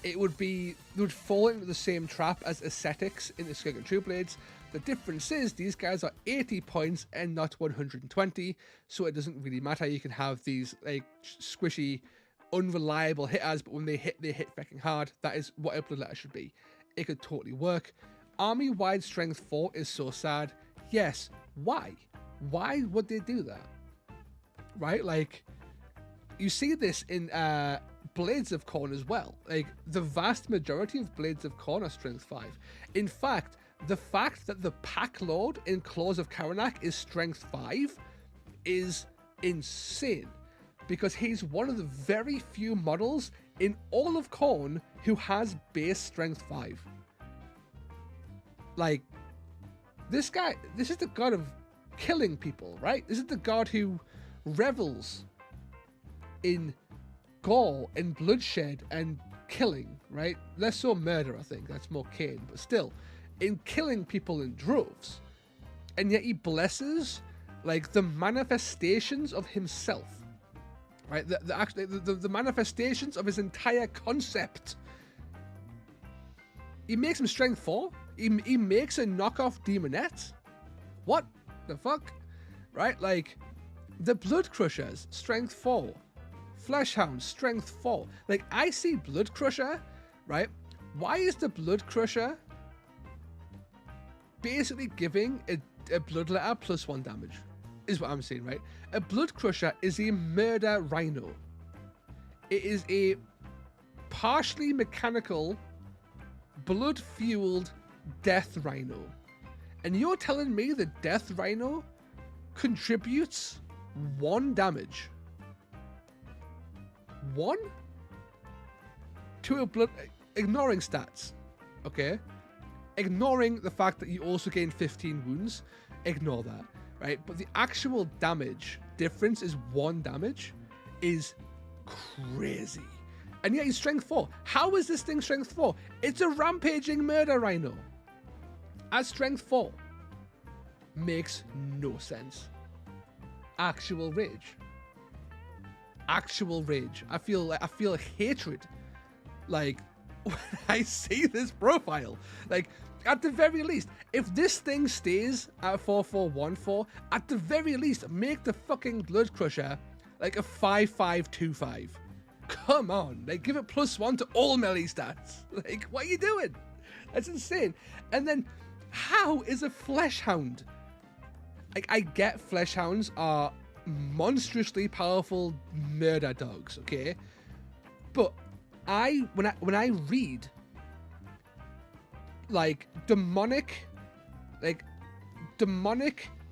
it would fall into the same trap as Ascetics in the Skirk and True Blades. The difference is these guys are 80 points and not 120, so it doesn't really matter. You can have these squishy, unreliable hitters, but when they hit fucking hard. That is what a bloodletter should be. It could totally work. Army-wide strength 4 is so sad. Yes, why? Why would they do that? Right? You see this in Blades of Khorne as well. The vast majority of Blades of Khorne are strength 5. In fact, the fact that the Pack Lord in CLAWS of Karanak is strength 5 is insane, because he's one of the very few models in all of Khorne who has base strength 5. This guy, this is the god of killing people, right? This is the god who revels in gore and bloodshed and killing, right? Less so murder, I think. That's more Cain, but still, in killing people in droves. And yet he blesses, the manifestations of himself, right? The manifestations of his entire concept. He makes him strength 4. He makes a knockoff demonette. What the fuck? Right? The Blood Crushers, strength 4. Fleshhound, strength 4. I see Blood Crusher, right? Why is the Blood Crusher basically giving a bloodletter +1 damage? Is what I'm saying, right? A Blood Crusher is a murder rhino. It is a partially mechanical, blood-fueled death rhino. And you're telling me the death rhino contributes 1 damage? 1? To a blood... Ignoring stats, okay? Ignoring the fact that you also gain 15 wounds. Ignore that, right? But the actual damage difference is 1 damage is crazy. And yet he's strength 4. How is this thing strength 4? It's a rampaging murder rhino. As strength 4. Makes no sense. Actual rage. Actual rage. I feel hatred. When I see this profile. At the very least, if this thing stays at 4-4-1-4, at the very least, make the fucking Blood Crusher a 5-5-2-5. Come on, give it +1 to all melee stats. What are you doing? That's insane. And then, how is a Fleshhound? I get Fleshhounds are monstrously powerful murder dogs, okay? But when I read demonic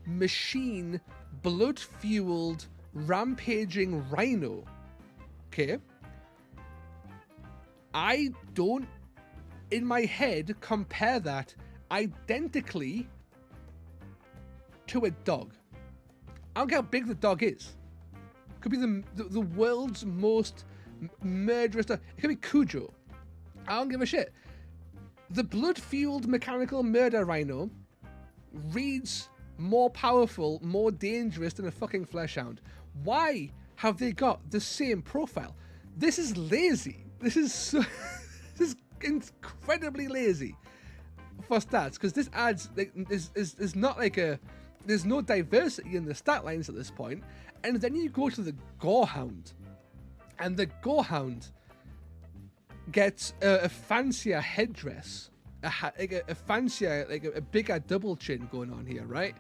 machine blood-fueled rampaging rhino, okay, I don't in my head compare that identically to a dog. I don't care how big the dog is. Could be the world's most murderous stuff. It could be Cujo. I don't give a shit. The blood-fueled mechanical murder rhino reads more powerful, more dangerous than a fucking fleshhound. Why have they got the same profile? This is lazy. This is this is incredibly lazy for stats, because this adds like is not like a, there's no diversity in the stat lines at this point. And then you go to the Gorehound, and the Gorehound gets a fancier headdress, a fancier, like a bigger double chin going on here, right?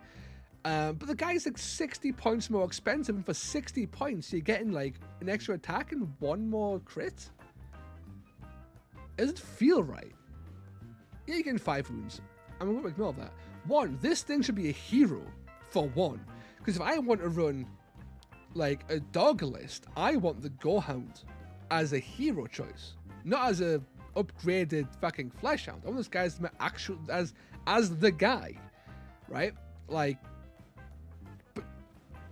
But the guy's like 60 points more expensive, and for 60 points you're getting like an extra attack and one more crit. It doesn't feel right. Yeah, you're getting 5 wounds. I'm going to ignore that. One, this thing should be a hero, for one. Because if I want to run like a dog list, I want the Gorehound as a hero choice, not as a upgraded fucking fleshhound. I want this guy as my actual, as the guy, right? Like, but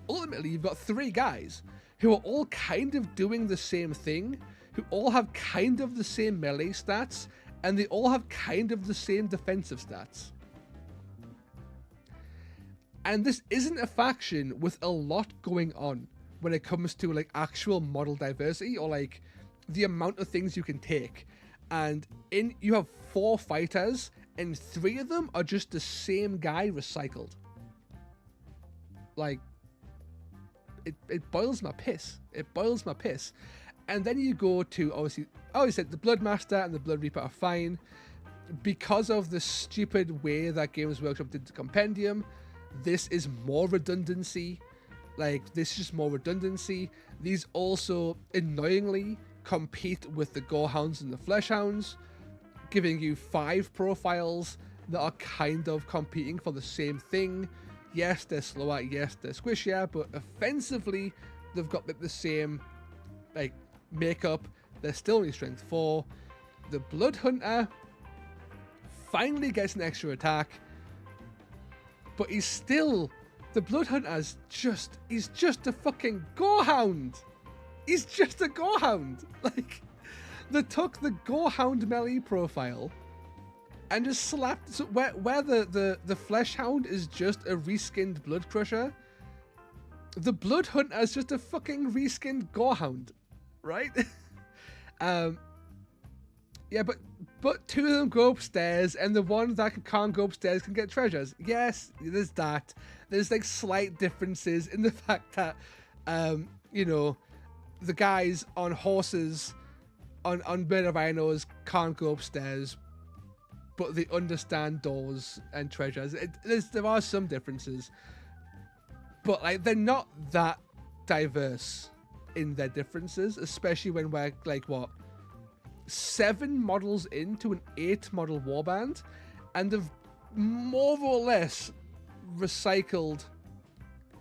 ultimately you've got 3 guys who are all kind of doing the same thing, who all have kind of the same melee stats, and they all have kind of the same defensive stats. And this isn't a faction with a lot going on when it comes to like actual model diversity, or like the amount of things you can take. And you have 4 fighters, and 3 of them are just the same guy recycled. Like, it boils my piss. It boils my piss. And then you go to, obviously, I said the Bloodmaster and the Blood Reaper are fine. Because of the stupid way that Games Workshop did the compendium, this is more redundancy. Like, this is just more redundancy. These also, annoyingly, compete with the Gorehounds and the Fleshhounds, giving you 5 profiles that are kind of competing for the same thing. Yes, they're slower, yes, they're squishier, but offensively, they've got the same, like, makeup. They're still only strength 4. The Blood Hunter finally gets an extra attack, but he's still, the Blood Hunter's he's just a fucking Gorehound. He's just a Gorehound. Like, they took the Gorehound melee profile and just slapped, so where the Fleshhound is just a reskinned Blood Crusher, the Blood Hunter is just a fucking reskinned Gorehound, right? Yeah, but 2 of them go upstairs, and the one that can't go upstairs can get treasures. Yes, there's that. There's like slight differences in the fact that, you know, the guys on horses, on Bird of Rhinos can't go upstairs, but they understand doors and treasures. There are some differences, but like they're not that diverse in their differences, especially when we're like, what, 7 models into an 8 model warband, and they've more or less recycled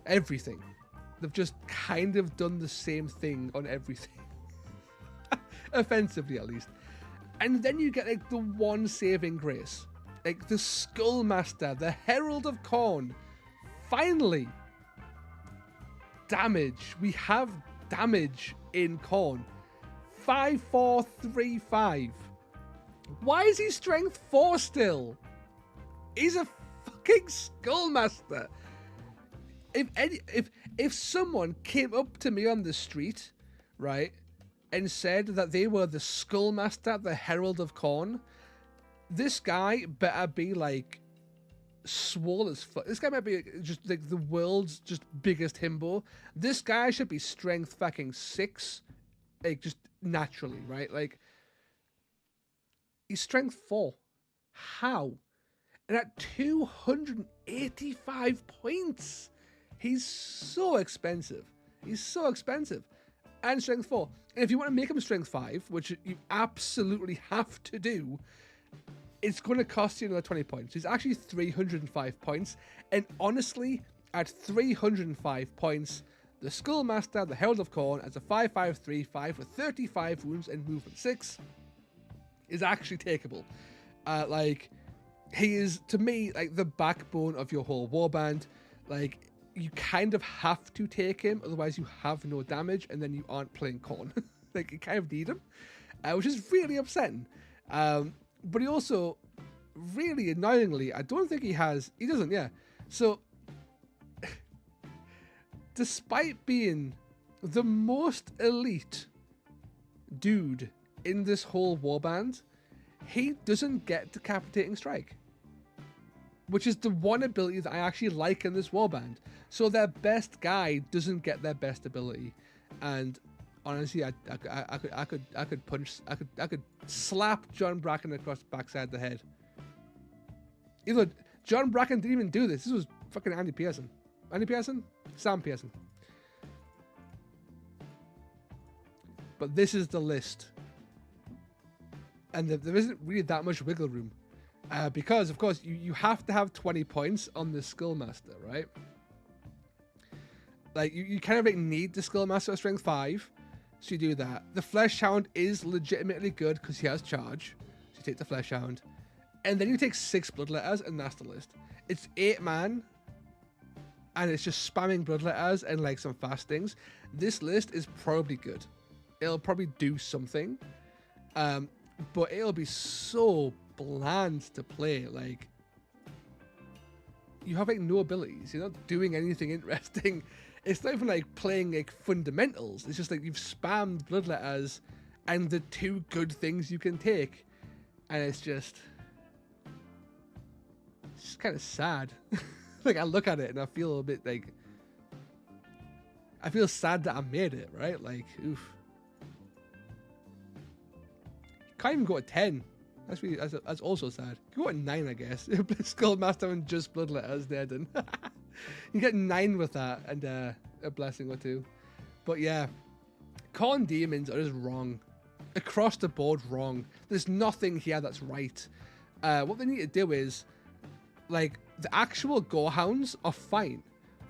everything. They've just kind of done the same thing on everything. Offensively, at least. And then you get like the one saving grace, like the Skullmaster, the Herald of Khorne. Finally, damage. We have damage in Khorne. 5-4-3-5. Why is he strength 4 still? He's a fucking Skullmaster. If someone came up to me on the street, right, and said that they were the Skullmaster, the Herald of Khorne, this guy better be like swole as fuck. This guy might be just like the world's just biggest himbo. This guy should be strength fucking 6, like just naturally, right? Like, he's strength 4. How? And at 285 points, he's so expensive. He's so expensive. And strength 4. And if you want to make him strength 5, which you absolutely have to do, it's going to cost you another 20 points. He's actually 305 points. And honestly, at 305 points, the Skullmaster, the Herald of Khorne, as a 5-5-3-5 with 35 wounds and movement 6, is actually takeable. Like, he is, to me, like the backbone of your whole warband. Like, you kind of have to take him, otherwise you have no damage, and then you aren't playing Khorne. Like, you kind of need him, which is really upsetting. But he also, really annoyingly, I don't think he doesn't, yeah. So, despite being the most elite dude in this whole warband, he doesn't get Decapitating Strike, which is the one ability that I actually like in this warband. So their best guy doesn't get their best ability, and honestly, I could slap John Bracken across the backside of the head. Even though John Bracken didn't even do this. This was fucking Andy Pearson. Andy Pearson? Sam Pearson. But this is the list. And there isn't really that much wiggle room. Because, of course, you have to have 20 points on the Skillmaster, right? Like, you kind of need the Skillmaster at Strength 5. So you do that. The Fleshhound is legitimately good because he has charge. So you take the Fleshhound. And then you take 6 Bloodletters, and that's the list. It's 8 man. And it's just spamming Bloodletters and like some fast things. This list is probably good. It'll probably do something. But it'll be so bland to play. Like, you have like no abilities. You're not doing anything interesting. It's not even like playing like fundamentals. It's just like you've spammed Bloodletters and the 2 good things you can take. And it's just kind of sad. Like, I look at it and I feel a bit like, I feel sad that I made it, right? Like, oof. Can't even go to 10. That's also sad. You go to 9, I guess. Skullmaster and just Bloodletters there, then. You get 9 with that and a blessing or 2. But yeah, Corn Demons are just wrong. Across the board, wrong. There's nothing here that's right. What they need to do is, like, the actual Gorehounds are fine.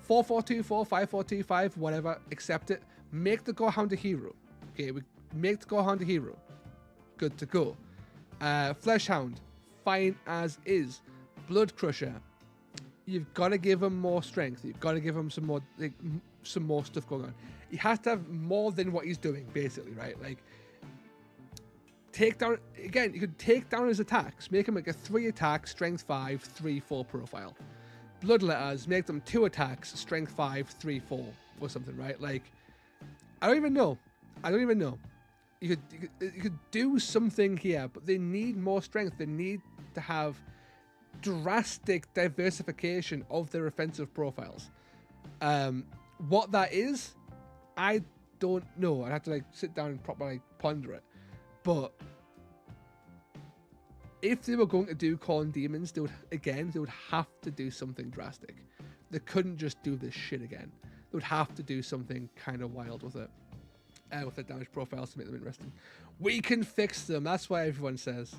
4-4-2-4, 5-4-2-5, whatever, accept it. Make the Gorehound a hero. Okay, we make the Gorehound a hero. Good to go. Fleshhound, fine as is. Blood Crusher, you've got to give him more strength. You've got to give him some more stuff going on. He has to have more than what he's doing, basically, right? Like, take down, again, you could take down his attacks, make him like a 3 attack, strength 5, 3-4 profile. Bloodletters, make them 2 attacks, strength 5, 3-4 or something, right? Like, I don't even know. You could do something here, but they need more strength. They need to have drastic diversification of their offensive profiles. What that is, I don't know. I'd have to like sit down and properly ponder it. But if they were going to do Corn Demons, they would have to do something drastic. They couldn't just do this shit again. They would have to do something kind of wild with it. With their damage profiles to make them interesting. We can fix them. That's what everyone says.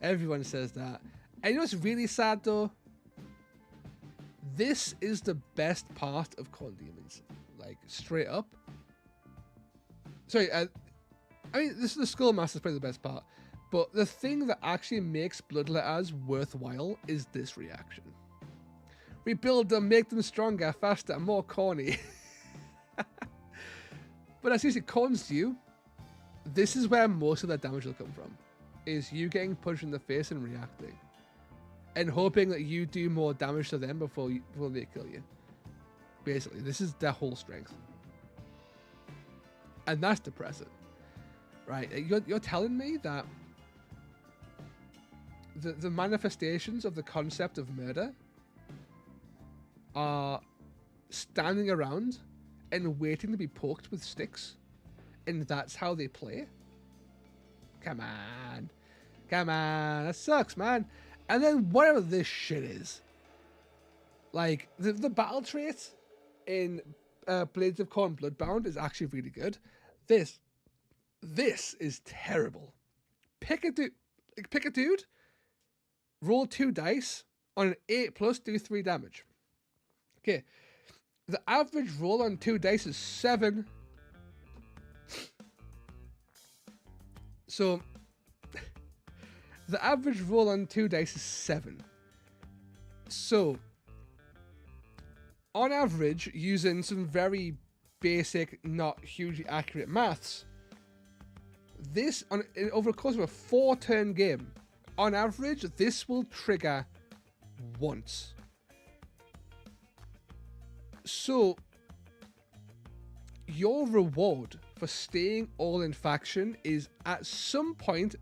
Everyone says that. And you know what's really sad though? This is the best part of Corn Demons. Like, straight up. Sorry, I mean, the Skullmaster is probably the best part. But the thing that actually makes Bloodletters worthwhile is this reaction. Rebuild them, make them stronger, faster, more corny. But as it cons you, this is where most of that damage will come from. Is you getting punched in the face and reacting. And hoping that you do more damage to them before they kill you. Basically, this is their whole strength. And that's depressing. Right? You're telling me that the manifestations of the concept of murder are standing around and waiting to be poked with sticks, and that's how they play? Come on, that sucks, man. And then whatever this shit is, like the battle trait in Blades of Corn Bloodbound is actually really good. This is terrible. Pick a dude, roll 2 dice on an 8+, do 3 damage. Okay. The average roll on 2 dice is 7. So, the average roll on 2 dice is 7. So, on average, using some very basic, not hugely accurate maths, This, over the course of a 4-turn game, on average, this will trigger once. So, your reward for staying all in faction is at some point,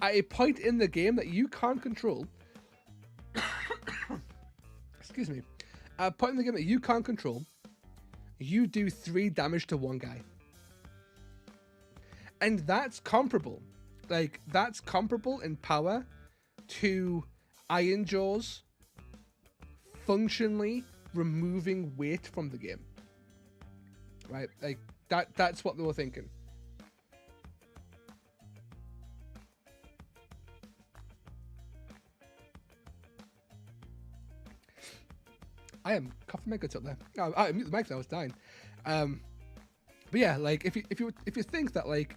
at a point in the game that you can't control. Excuse me. At a point in the game that you can't control, you do 3 damage to one guy. And that's comparable. Like, that's comparable in power to Iron Jaws functionally removing weight from the game. Right? Like, that's what they were thinking. I am coughing my guts up there. I mute the mic, I was dying. But yeah, like if you think that, like,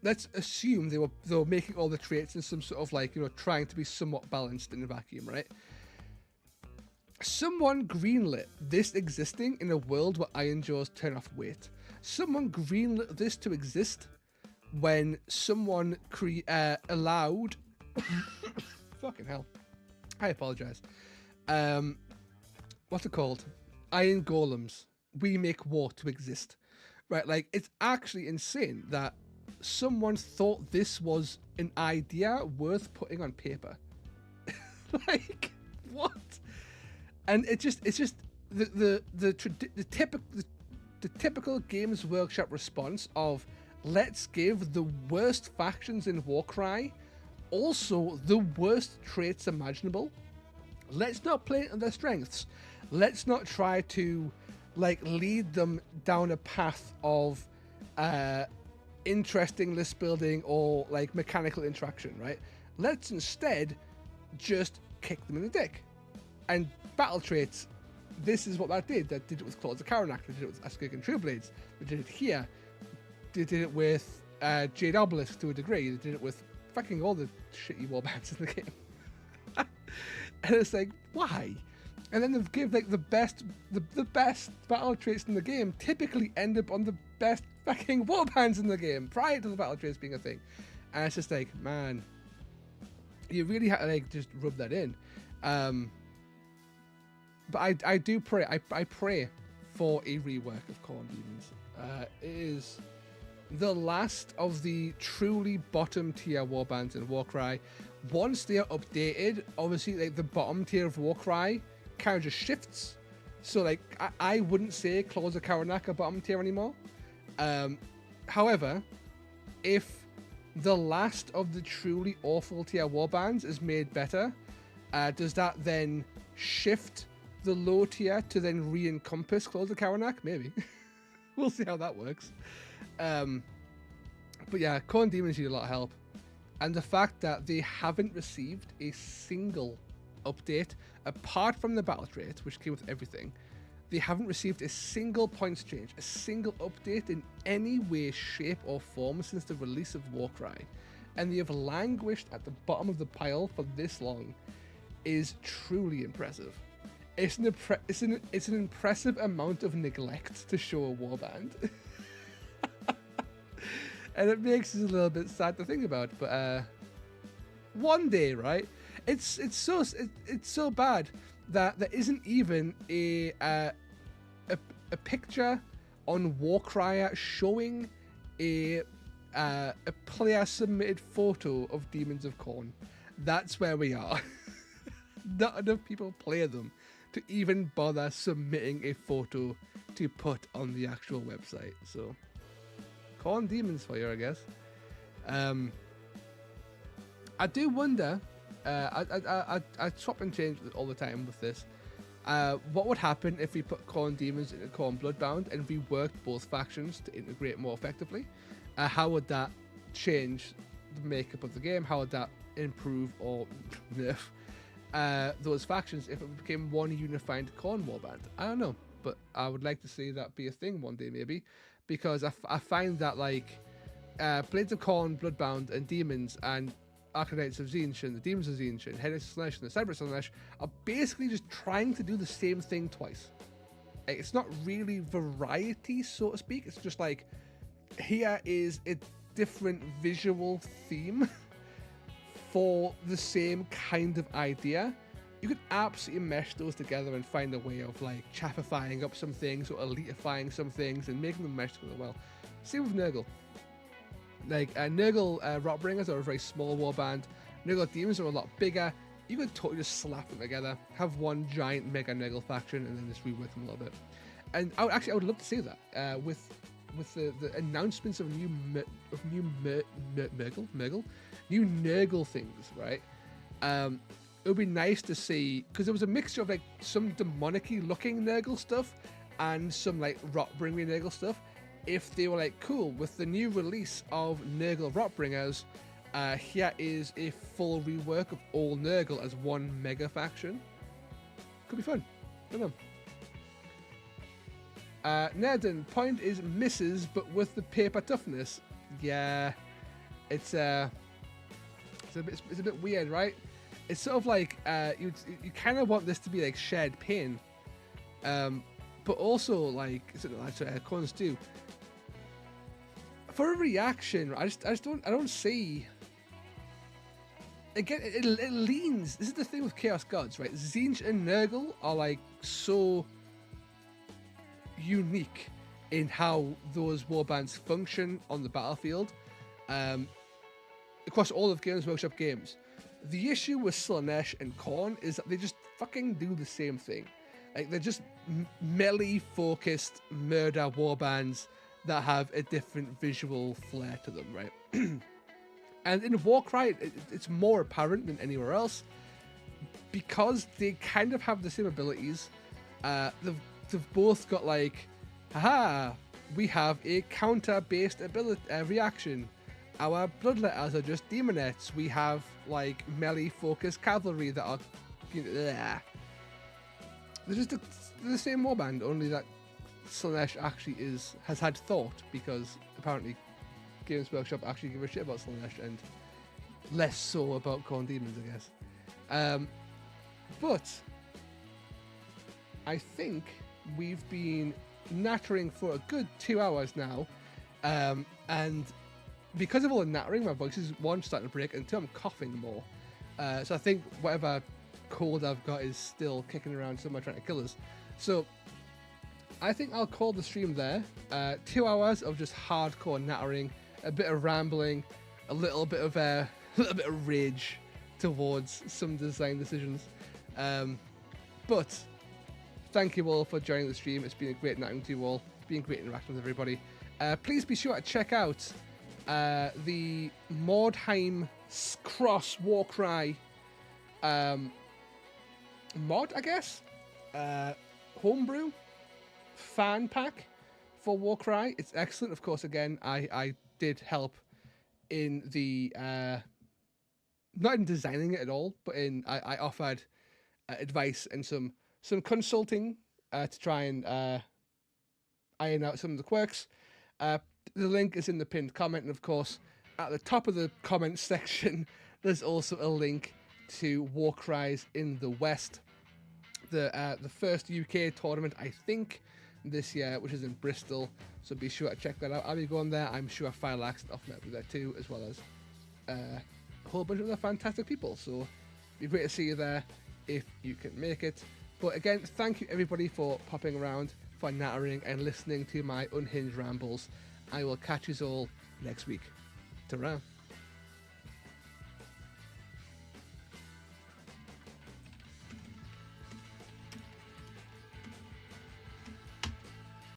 let's assume they were making all the traits in some sort of, like, you know, trying to be somewhat balanced in a vacuum, right? Someone greenlit this existing in a world where Iron Jaws turn off weight. Someone greenlit this to exist when someone allowed fucking hell. I apologize. What's it called? Iron Golems. We make war to exist. Right? Like, it's actually insane that someone thought this was an idea worth putting on paper. Like, what? And it's just the typical Games Workshop response of, let's give the worst factions in Warcry also the worst traits imaginable. Let's not play on their strengths. Let's not try to, like, lead them down a path of interesting list building or, like, mechanical interaction, right? Let's instead just kick them in the dick. And battle traits, this is what that did. That did it with CLAWS of Karanak. They did it with Askig and True Blades. They did it here. They did it with Jade Obelisk to a degree. They did it with fucking all the shitty warbands in the game. And it's like, why? And then they've give, like, the best battle traits in the game typically end up on the best fucking warbands in the game prior to the battle traits being a thing. And it's just like, man, you really have to, like, just rub that in. But I do pray. I pray for a rework of Khorne Demons. It is the last of the truly bottom tier warbands in Warcry. Once they are updated, obviously, like, the bottom tier of Warcry kind of just shifts. So, like, I wouldn't say CLAWS of Karanak are bottom tier anymore. However, if the last of the truly awful tier warbands is made better, does that then shift the low tier to then re-encompass CLAWS of Karanak? Maybe. We'll see how that works. But yeah, Khorne Demons need a lot of help. And the fact that they haven't received a single update, apart from the battle trait, which came with everything, they haven't received a single points change, a single update in any way, shape, or form since the release of Warcry. And they have languished at the bottom of the pile for this long is truly impressive. It's an impressive amount of neglect to show a warband. And it makes us a little bit sad to think about, but one day, right? It's so bad that there isn't even a picture on Warcry showing a player submitted photo of Demons of Khorne. That's where we are. Not enough people play them to even bother submitting a photo to put on the actual website. So, Khorne Demons for you, I guess. I do wonder. I swap and change all the time with this. What would happen if we put Khorne Demons into Khorne Bloodbound and we worked both factions to integrate more effectively? How would that change the makeup of the game? How would that improve or nerf those factions if it became one unified Khorne warband? I don't know, but I would like to see that be a thing one day, maybe, because I find that, like, Blades of Khorne, Bloodbound, and Demons, and Archonites of Zenshun, the Demons of Zenshun, Headless Slash, and the Cyber Slash are basically just trying to do the same thing twice. It's not really variety, so to speak. It's just like here is a different visual theme for the same kind of idea. You could absolutely mesh those together and find a way of like chaffifying up some things or elitifying some things and making them mesh together well. Same with Nurgle. Like Nurgle Rotbringers are a very small warband. Nurgle Demons are a lot bigger. You could totally just slap them together, have one giant mega Nurgle faction, and then just rework them a little bit. And I would love to see that with the announcements of new Nurgle things, right? It would be nice to see, because there was a mixture of like some demonic-y looking Nurgle stuff and some like Rotbringer Nurgle stuff. If they were like, cool, with the new release of Nurgle Rotbringers, here is a full rework of all Nurgle as one mega faction. Could be fun. I don't know. Nerden, point is misses, but with the paper toughness. Yeah, it's a bit weird, right? It's sort of like you kind of want this to be like shared pain, but also like cons too. For a reaction, I don't see. Again, it leans. This is the thing with Chaos Gods, right? Tzeentch and Nurgle are like so unique in how those warbands function on the battlefield, across all of Games Workshop games. The issue with Slaanesh and Khorne is that they just fucking do the same thing. Like, they're just melee-focused murder warbands that have a different visual flair to them, right? And in Warcry, it's more apparent than anywhere else because they kind of have the same abilities. They've both got like, haha, we have a counter-based ability reaction. Our bloodletters are just demonettes. We have like melee-focused cavalry that are, they're just the same warband, only that Slaanesh actually has had thought, because apparently Games Workshop actually give a shit about Slaanesh and less so about Khorne Demons, I guess. But I think we've been nattering for a good 2 hours now, and because of all the nattering, my voice is one, starting to break, and two, I'm coughing more. So I think whatever cold I've got is still kicking around somewhere trying to kill us. So I think I'll call the stream there. 2 hours of just hardcore nattering, a bit of rambling, a little bit of rage towards some design decisions. But thank you all for joining the stream. It's been a great nattering to you all. It's been great interacting with everybody. Please be sure to check out the Mordheim Cross Warcry mod, I guess. Homebrew fan pack for Warcry. It's excellent. Of course, again, I did help in the not in designing it at all, but I offered advice and some consulting to try and iron out some of the quirks. The link is in the pinned comment, and of course, at the top of the comment section, there's also a link to Warcries in the West, the first UK tournament, I think, this year, which is in Bristol. So be sure to check that out. I'll be going there. I'm sure Firelax and Offnet will be there too, as well as a whole bunch of other fantastic people. So it'd be great to see you there if you can make it. But again, thank you everybody for popping around, for nattering and listening to my unhinged rambles. I will catch you all next week. Ta-ra.